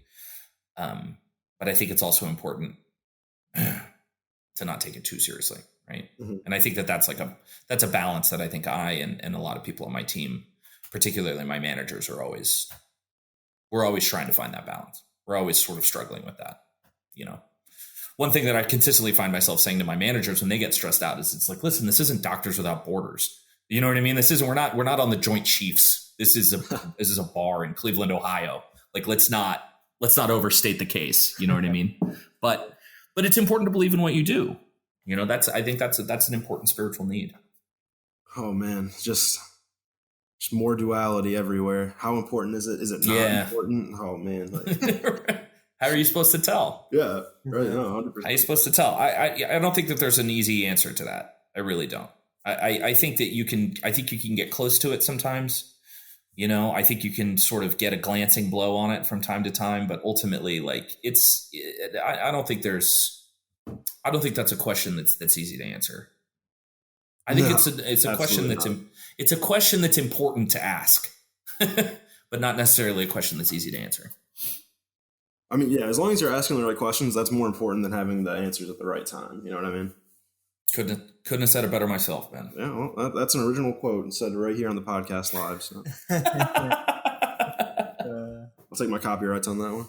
But I think it's also important to not take it too seriously. Right. Mm-hmm. And I think that's a balance that I think I and a lot of people on my team, particularly my managers, we're always trying to find that balance. We're always sort of struggling with that, one thing that I consistently find myself saying to my managers when they get stressed out is it's like, listen, this isn't Doctors Without Borders. You know what I mean? We're not on the Joint Chiefs. This is a bar in Cleveland, Ohio. Like, let's not overstate the case. You know what I mean? But it's important to believe in what you do. You know, I think that's an important spiritual need. Oh man, just more duality everywhere. How important is it? Is it not important? Oh man. Like, how are you supposed to tell? Yeah, right. No, 100%. How are you supposed to tell? I don't think that there's an easy answer to that. I really don't. I think that you can get close to it sometimes. You know, I think you can sort of get a glancing blow on it from time to time, but ultimately, like, I don't think that's a question that's easy to answer. I think it's a question it's a question that's important to ask, but not necessarily a question that's easy to answer. I mean, yeah, as long as you're asking the right questions, that's more important than having the answers at the right time. You know what I mean? Couldn't have said it better myself, man. Yeah, well, that's an original quote and said right here on the podcast live. So. I'll take my copyrights on that one.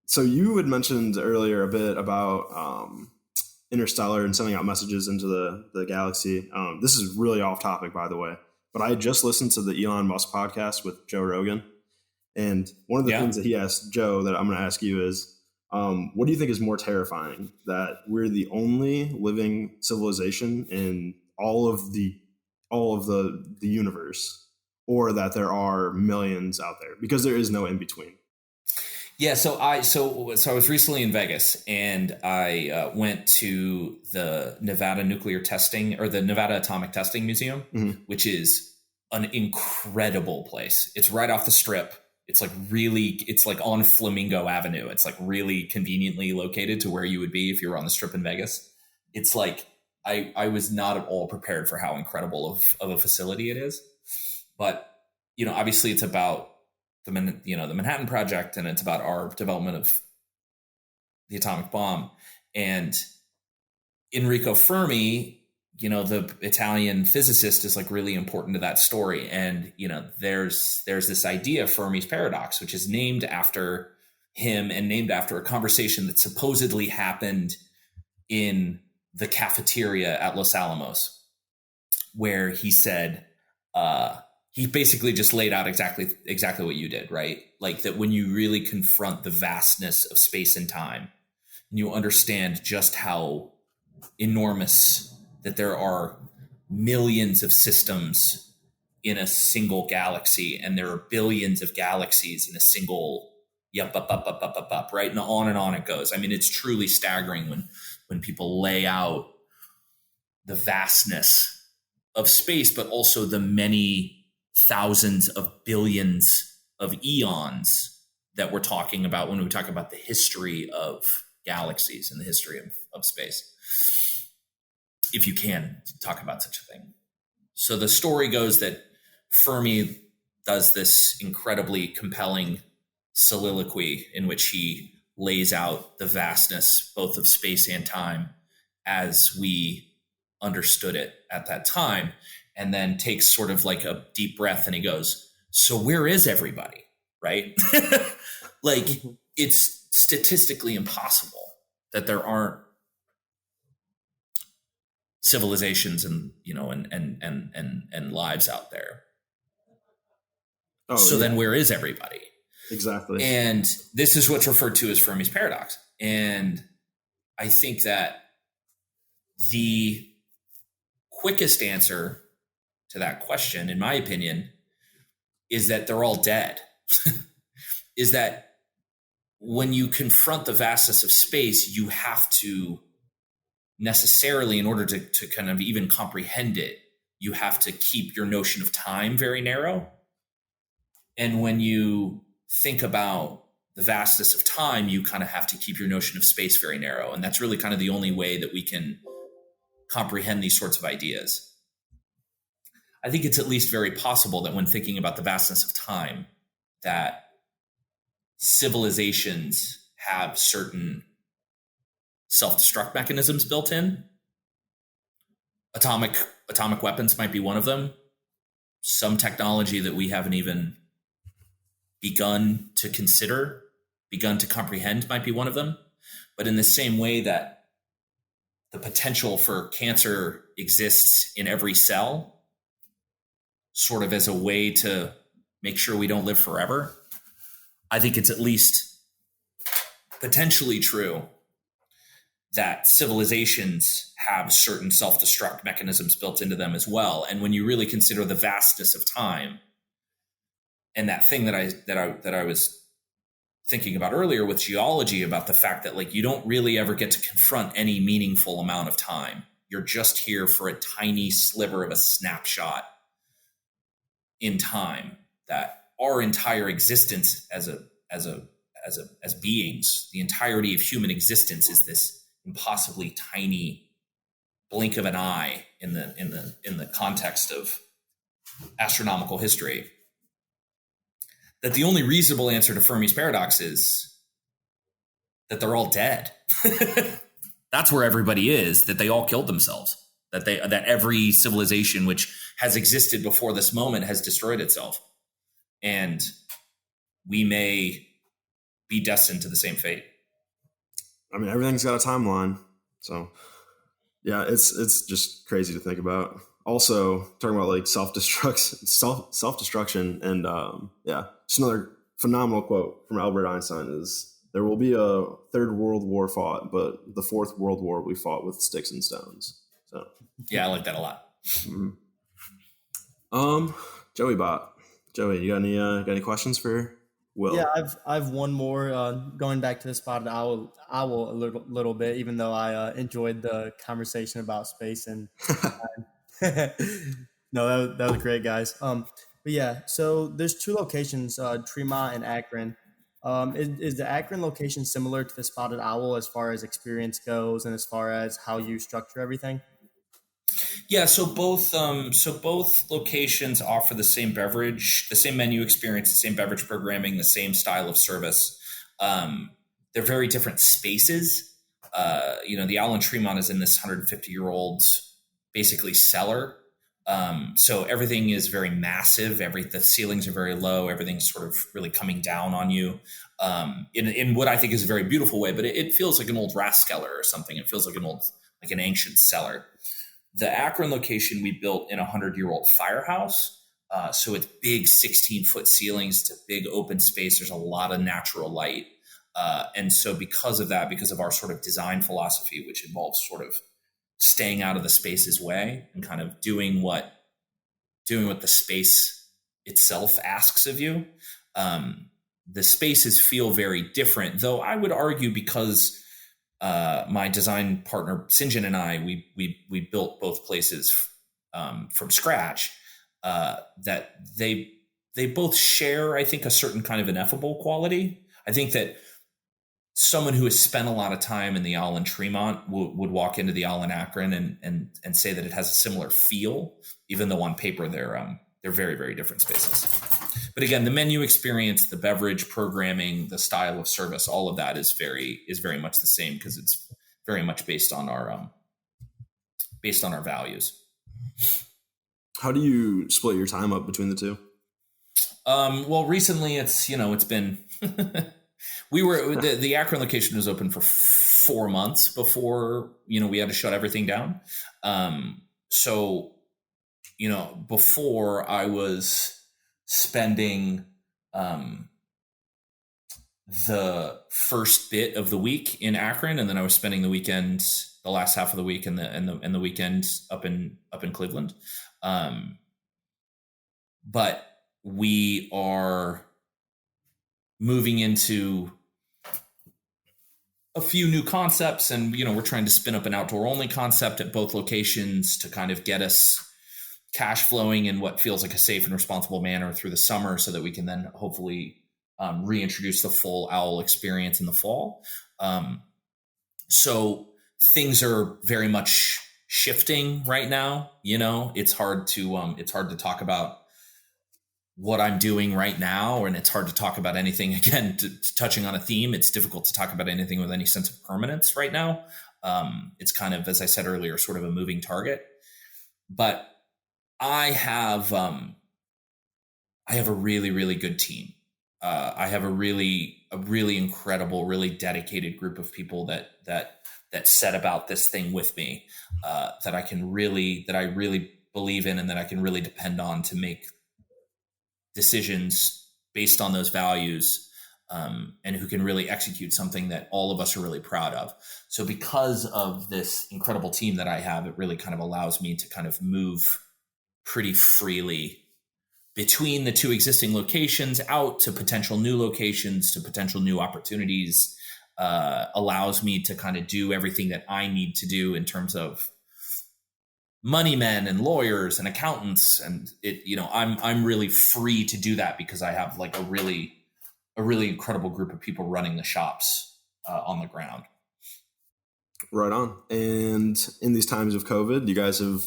So you had mentioned earlier a bit about interstellar and sending out messages into the galaxy. This is really off topic, by the way, but I just listened to the Elon Musk podcast with Joe Rogan. And one of the things that he asked Joe that I'm going to ask you is, what do you think is more terrifying? That we're the only living civilization in all of the universe, or that there are millions out there? Because there is no in between. Yeah. So I was recently in Vegas, and I went to the Nevada Nuclear Testing, or the Nevada Atomic Testing Museum, which is an incredible place. It's right off the Strip. It's like on Flamingo Avenue. It's like really conveniently located to where you would be if you were on the Strip in Vegas. It's like, I was not at all prepared for how incredible of a facility it is. But, you know, obviously it's about the Manhattan Project, and it's about our development of the atomic bomb. And Enrico Fermi, you know, the Italian physicist, is like really important to that story. And, you know, there's this idea, Fermi's paradox, which is named after him and named after a conversation that supposedly happened in the cafeteria at Los Alamos, where he said, he basically just laid out exactly what you did, right? Like, that when you really confront the vastness of space and time, and you understand just how enormous that there are millions of systems in a single galaxy, and there are billions of galaxies in a single, right? And on it goes. I mean, it's truly staggering when people lay out the vastness of space, but also the many thousands of billions of eons that we're talking about when we talk about the history of galaxies and the history of space. If you can talk about such a thing. So the story goes that Fermi does this incredibly compelling soliloquy in which he lays out the vastness both of space and time as we understood it at that time, and then takes sort of like a deep breath, and he goes, so where is everybody? Right? Like, it's statistically impossible that there aren't civilizations and, you know, and lives out there. Then where is everybody? Exactly. And this is what's referred to as Fermi's paradox. And I think that the quickest answer to that question, in my opinion, is that they're all dead. Is that when you confront the vastness of space, you have to necessarily, in order to kind of even comprehend it, you have to keep your notion of time very narrow. And when you think about the vastness of time, you kind of have to keep your notion of space very narrow. And that's really kind of the only way that we can comprehend these sorts of ideas. I think it's at least very possible that when thinking about the vastness of time, that civilizations have certain self-destruct mechanisms built in. Atomic weapons might be one of them. Some technology that we haven't even begun to consider, begun to comprehend, might be one of them. But in the same way that the potential for cancer exists in every cell, sort of as a way to make sure we don't live forever, I think it's at least potentially true that civilizations have certain self-destruct mechanisms built into them as well. And when you really consider the vastness of time, and that thing that I was thinking about earlier with geology, about the fact that like you don't really ever get to confront any meaningful amount of time. You're just here for a tiny sliver of a snapshot in time. That our entire existence as beings, the entirety of human existence, is this impossibly tiny blink of an eye in the context of astronomical history. That the only reasonable answer to Fermi's paradox is that they're all dead. That's where everybody is, that they all killed themselves, that every civilization which has existed before this moment has destroyed itself. And we may be destined to the same fate. I mean, everything's got a timeline. So yeah, it's just crazy to think about. Also, talking about like self-destruction, and just another phenomenal quote from Albert Einstein is, "There will be a third world war fought, but the fourth world war we fought with sticks and stones." So yeah, I like that a lot. Mm-hmm. Joey, you got any questions for Will? Yeah, I've one more. Going back to the spotted owl a little bit, even though I enjoyed the conversation about space and. No, that was great, guys. But yeah, so there's two locations, Tremont and Akron. Is the Akron location similar to the Spotted Owl as far as experience goes and as far as how you structure everything? Yeah, so both locations offer the same beverage, the same menu experience, the same beverage programming, the same style of service. They're very different spaces. The Owl in Tremont is in this 150-year-old basically cellar. So everything is very massive. The ceilings are very low. Everything's sort of really coming down on you in what I think is a very beautiful way, but it feels like an old Rathskeller or something. It feels like an ancient cellar. The Akron location we built in a 100-year-old firehouse. So it's big 16-foot ceilings. It's a big open space. There's a lot of natural light. And so because of that, because of our sort of design philosophy, which involves sort of staying out of the space's way and kind of doing what the space itself asks of you. The spaces feel very different, though I would argue because my design partner Sinjin and I, we built both places from scratch, that they both share, I think, a certain kind of ineffable quality. I think that someone who has spent a lot of time in the Owl in Tremont would walk into the Owl in Akron and say that it has a similar feel, even though on paper they're very, very different spaces. But again, the menu experience, the beverage programming, the style of service, all of that is very much the same because it's very much based on our values. How do you split your time up between the two? Well, recently it's been the Akron location was open for 4 months before, we had to shut everything down. So, before I was spending the first bit of the week in Akron, and then I was spending the last half of the week and the weekend up in Cleveland. But we are moving into a few new concepts, and we're trying to spin up an outdoor only concept at both locations to kind of get us cash flowing in what feels like a safe and responsible manner through the summer, so that we can then hopefully reintroduce the full owl experience in the fall. So things are very much shifting right now. It's hard to talk about what I'm doing right now, and it's hard to talk about anything, again, touching on a theme. It's difficult to talk about anything with any sense of permanence right now. It's kind of, as I said earlier, sort of a moving target. But I have a really, really good team. I have a really incredible, really dedicated group of people that set about this thing with me, that I really believe in and that I can really depend on to make decisions based on those values, and who can really execute something that all of us are really proud of. So because of this incredible team that I have, it really kind of allows me to kind of move pretty freely between the two existing locations, out to potential new locations, to potential new opportunities, allows me to kind of do everything that I need to do in terms of money men and lawyers and accountants. And I'm really free to do that because I have like a really incredible group of people running the shops on the ground. Right on. And in these times of COVID, you guys have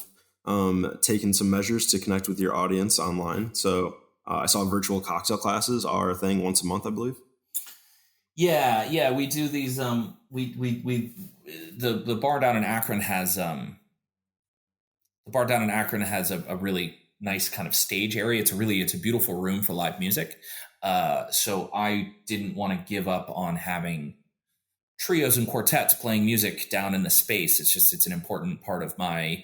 taken some measures to connect with your audience online. So I saw virtual cocktail classes are a thing once a month, I believe. Yeah, we do these. The bar down in Akron has a really nice kind of stage area. It's a beautiful room for live music. So I didn't want to give up on having trios and quartets playing music down in the space. It's an important part of my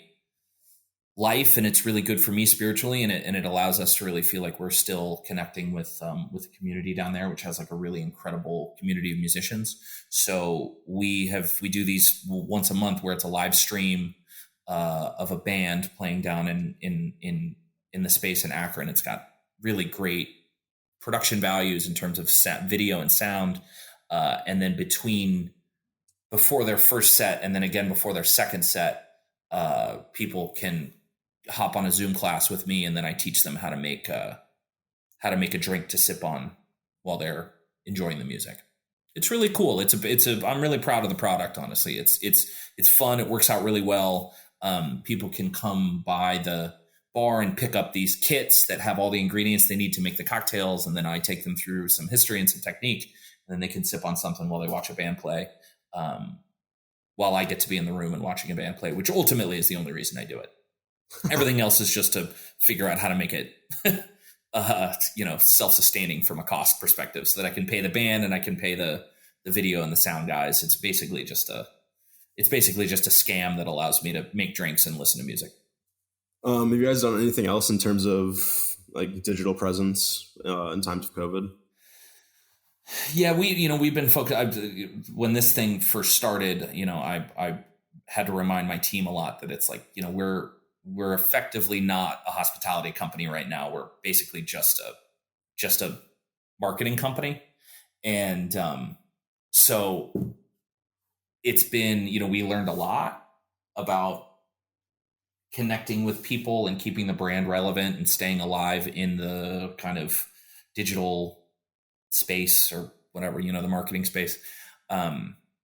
life, and it's really good for me spiritually, and it allows us to really feel like we're still connecting with the community down there, which has like a really incredible community of musicians. So we do these once a month where it's a live stream of a band playing down in the space in Akron. It's got really great production values in terms of video and sound, and then before their first set and then again before their second set, people can hop on a Zoom class with me, and then I teach them how to make a drink to sip on while they're enjoying the music. It's really cool. I'm really proud of the product. Honestly, it's fun. It works out really well. People can come by the bar and pick up these kits that have all the ingredients they need to make the cocktails, and then I take them through some history and some technique, and then they can sip on something while they watch a band play. While I get to be in the room and watching a band play, which ultimately is the only reason I do it. Everything else is just to figure out how to make it, self-sustaining from a cost perspective, so that I can pay the band and I can pay the video and the sound guys. It's basically just a scam that allows me to make drinks and listen to music. Have you guys done anything else in terms of like digital presence in times of COVID? Yeah, we've been focused. When this thing first started, I had to remind my team a lot that it's like, we're effectively not a hospitality company right now. We're basically just a marketing company. And so it's been, we learned a lot about connecting with people and keeping the brand relevant and staying alive in the kind of digital space or whatever, the marketing space,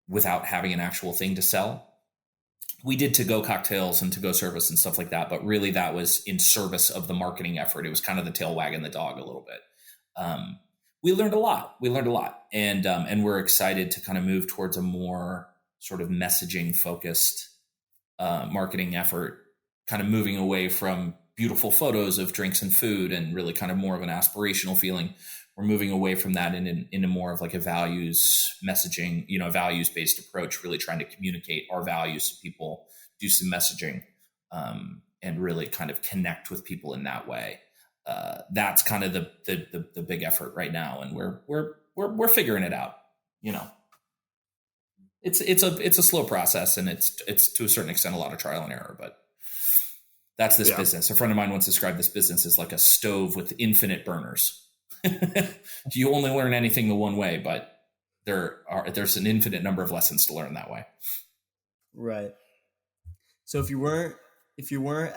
without having an actual thing to sell. We did to-go cocktails and to-go service and stuff like that, but really that was in service of the marketing effort. It was kind of the tail wagging the dog a little bit. We learned a lot. And we're excited to kind of move towards a more sort of messaging focused marketing effort, kind of moving away from beautiful photos of drinks and food and really kind of more of an aspirational feeling. We're moving away from that into more of like a values messaging, values-based approach, really trying to communicate our values to people, do some messaging, and really kind of connect with people in that way. That's kind of the big effort right now. And we're figuring it out. It's a slow process, and it's to a certain extent a lot of trial and error, but that's this business. A friend of mine once described this business as like a stove with infinite burners. You only learn anything the one way, but there's an infinite number of lessons to learn that way. Right. So if you weren't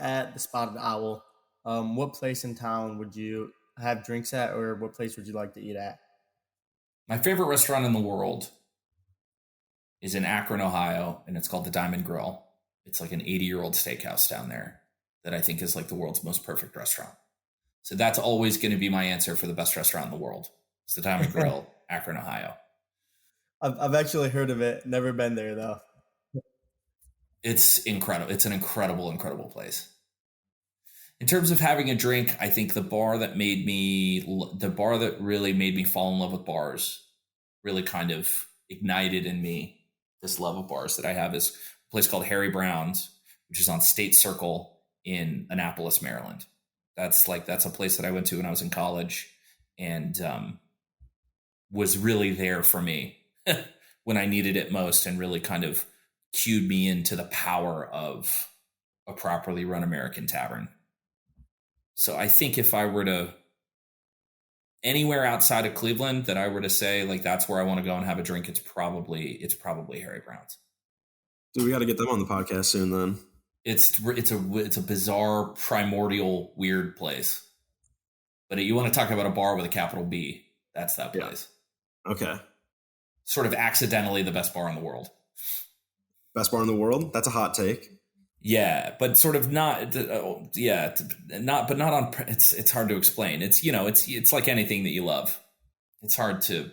at the Spotted Owl, what place in town would you have drinks at, or what place would you like to eat at? My favorite restaurant in the world is in Akron, Ohio, and it's called the Diamond Grill. It's like an 80-year-old steakhouse down there that I think is like the world's most perfect restaurant. So that's always going to be my answer for the best restaurant in the world. It's the Diamond Grill, Akron, Ohio. I've actually heard of it. Never been there though. It's incredible. It's an incredible place. In terms of having a drink, I think the bar that really made me fall in love with bars, really kind of ignited in me this love of bars that I have, is a place called Harry Brown's, which is on State Circle in Annapolis, Maryland. That's a place that I went to when I was in college, and was really there for me when I needed it most, and really kind of cued me into the power of a properly run American tavern. So I think if I were to, anywhere outside of Cleveland that I were to say, like, that's where I want to go and have a drink, it's probably Harry Brown's. Dude, we got to get them on the podcast soon then. It's a bizarre, primordial, weird place. But you want to talk about a bar with a capital B, that's that place. Yeah. Okay. Sort of accidentally the best bar in the world. Best bar in the world? That's a hot take. Yeah, but sort of not. Not on. It's hard to explain. It's like anything that you love. It's hard to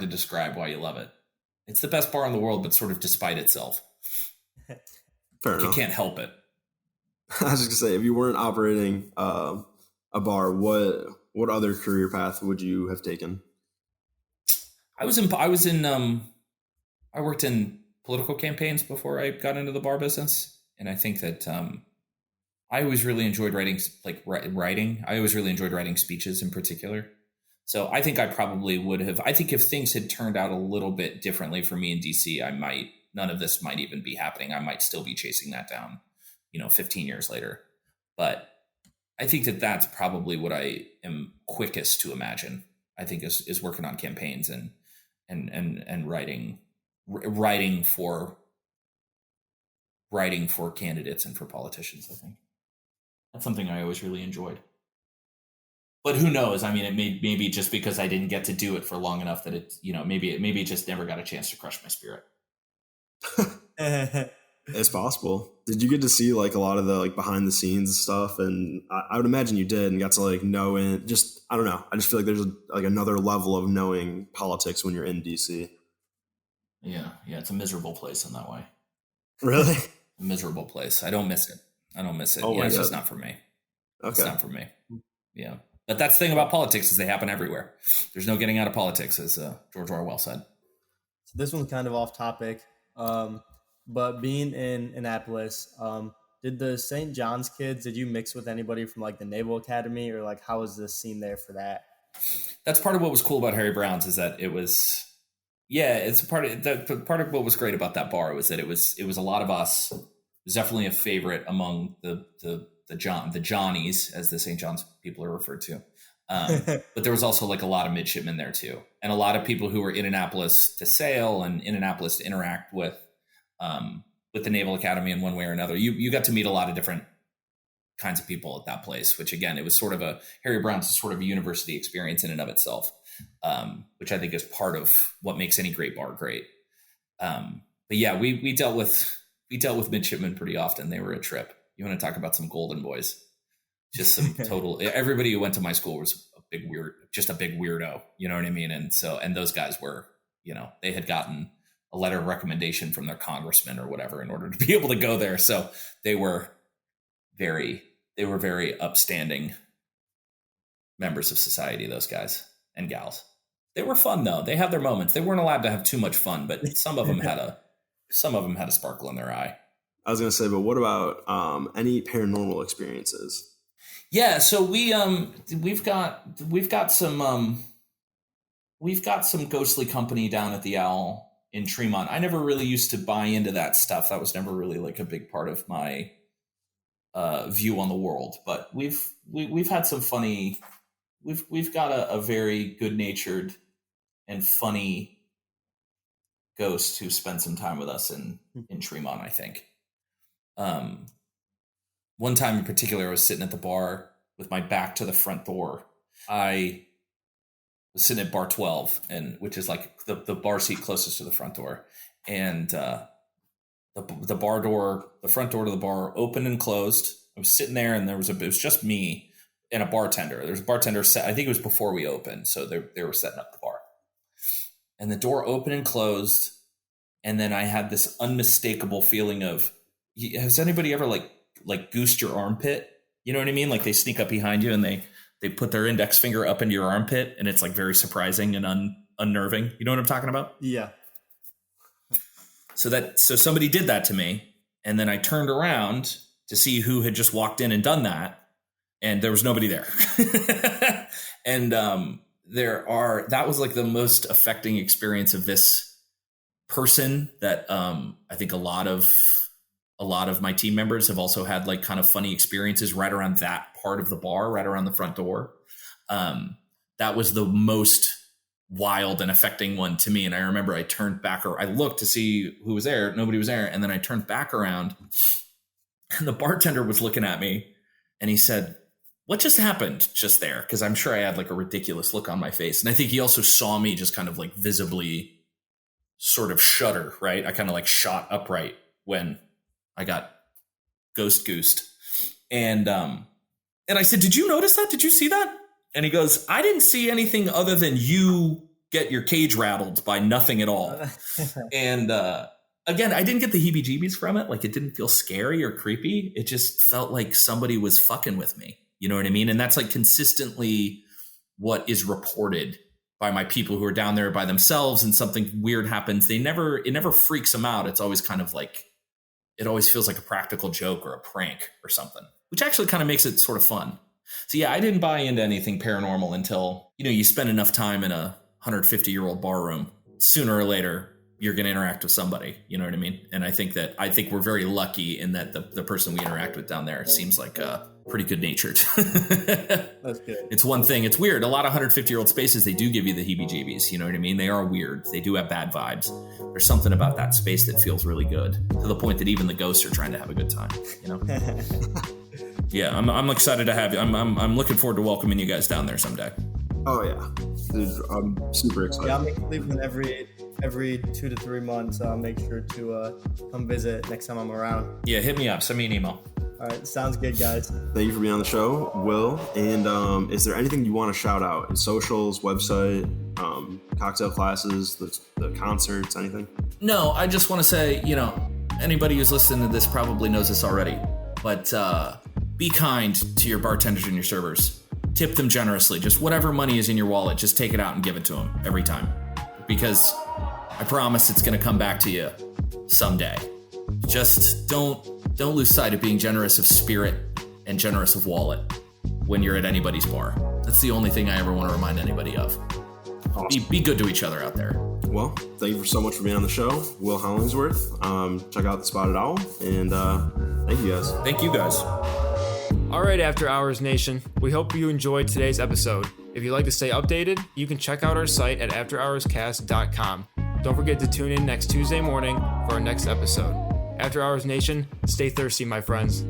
describe why you love it. It's the best bar in the world, but sort of despite itself. Fair enough. You can't help it. I was just gonna say, if you weren't operating a bar, what other career path would you have taken? I worked in political campaigns before I got into the bar business, and I think that I always really enjoyed writing. I always really enjoyed writing speeches in particular. So I think I probably would have. I think if things had turned out a little bit differently for me in DC, none of this might even be happening. I might still be chasing that down, 15 years later. But I think that that's probably what I am quickest to imagine. I think is working on campaigns and writing for candidates and for politicians. I think that's something I always really enjoyed. But who knows? I mean, it maybe just because I didn't get to do it for long enough that maybe it just never got a chance to crush my spirit. It's possible. Did you get to see like a lot of the like behind the scenes stuff? And I would imagine you did, and got to like know it. Just I don't know. I just feel like there's like another level of knowing politics when you're in DC. Yeah, it's a miserable place in that way. Really? A miserable place. I don't miss it. Oh, yeah, it's just not for me. Okay. It's not for me. Yeah. But that's the thing about politics, is they happen everywhere. There's no getting out of politics, as George Orwell said. So this one's kind of off topic. But being in Annapolis, did the St. John's kids, did you mix with anybody from like the Naval Academy, or like how was the scene there for that? That's part of what was cool about Harry Brown's, is that it was, it's part of what was great about that bar was that it was a lot of us. It was definitely a favorite among the Johnnies, as the St. John's people are referred to. But there was also like a lot of midshipmen there too, and a lot of people who were in Annapolis to sail and in Annapolis to interact with the Naval Academy in one way or another. You got to meet a lot of different kinds of people at that place, which again, it was sort of Harry Brown's sort of a university experience in and of itself, which I think is part of what makes any great bar great. But yeah, we dealt with midshipmen pretty often. They were a trip. You want to talk about some golden boys? Just some total. Everybody who went to my school was a big weirdo. You know what I mean? And those guys were, they had gotten a letter of recommendation from their congressman or whatever in order to be able to go there. So they were very upstanding members of society, those guys and gals. They were fun though. They had their moments. They weren't allowed to have too much fun, but some of them had a sparkle in their eye. I was going to say, but what about any paranormal experiences? Yeah, so we've got some ghostly company down at the Owl in Tremont. I never really used to buy into that stuff. That was never really like a big part of my view on the world. But we've had some funny. We've got a very good-natured and funny ghost who spent some time with us in Tremont, I think. One time in particular, I was sitting at the bar with my back to the front door. I was sitting at bar 12, which is like the bar seat closest to the front door. And the front door to the bar opened and closed. I was sitting there, and it was just me and a bartender. There was a bartender set. I think it was before we opened, so they were setting up the bar. And the door opened and closed, and then I had this unmistakable feeling of, has anybody ever like goosed your armpit? You know what I mean? Like they sneak up behind you and they put their index finger up into your armpit, and it's like very surprising and unnerving. You know what I'm talking about? Yeah. So somebody did that to me, and then I turned around to see who had just walked in and done that, and there was nobody there. And that was like the most affecting experience of this person that I think a lot of my team members have also had like kind of funny experiences right around that part of the bar, right around the front door. That was the most wild and affecting one to me. And I remember I turned back, or I looked to see who was there. Nobody was there. And then I turned back around and the bartender was looking at me and he said, "What just happened just there?" Because I'm sure I had like a ridiculous look on my face. And I think he also saw me just kind of like visibly sort of shudder, right? I kind of like shot upright when I got ghost goosed. And I said, "Did you notice that? Did you see that?" And he goes, "I didn't see anything other than you get your cage rattled by nothing at all." And again, I didn't get the heebie-jeebies from it. Like it didn't feel scary or creepy. It just felt like somebody was fucking with me. You know what I mean? And that's like consistently what is reported by my people who are down there by themselves, and something weird happens. It never freaks them out. It's always kind of like, it always feels like a practical joke or a prank or something, which actually kind of makes it sort of fun. So yeah, I didn't buy into anything paranormal until, you spend enough time in a 150-year-old bar room. Sooner or later, you're going to interact with somebody. You know what I mean? And I think we're very lucky in that the person we interact with down there seems like pretty good natured. That's good. It's one thing. It's weird. A lot of 150-year-old spaces, they do give you the heebie-jeebies. You know what I mean? They are weird. They do have bad vibes. There's something about that space that feels really good, to the point that even the ghosts are trying to have a good time. Yeah, I'm excited to have you. I'm looking forward to welcoming you guys down there someday. Oh yeah, dude, I'm super excited. Yeah, I'll make Cleveland every 2 to 3 months. I'll make sure to come visit next time I'm around. Yeah, hit me up. Send me an email. All right, sounds good, guys. Thank you for being on the show, Will. And is there anything you want to shout out? In socials, website, cocktail classes, the concerts, anything? No, I just want to say, anybody who's listening to this probably knows this already, but be kind to your bartenders and your servers. Tip them generously. Just whatever money is in your wallet, just take it out and give it to them every time. Because I promise it's going to come back to you someday. Just don't lose sight of being generous of spirit and generous of wallet when you're at anybody's bar. That's the only thing I ever want to remind anybody of. Awesome. Be good to each other out there. Well, thank you so much for being on the show, Will Hollingsworth. Check out the Spotted Owl, and thank you guys. Thank you guys. All right, After Hours Nation, we hope you enjoyed today's episode. If you'd like to stay updated, you can check out our site at afterhourscast.com. Don't forget to tune in next Tuesday morning for our next episode. After Hours Nation, stay thirsty, my friends.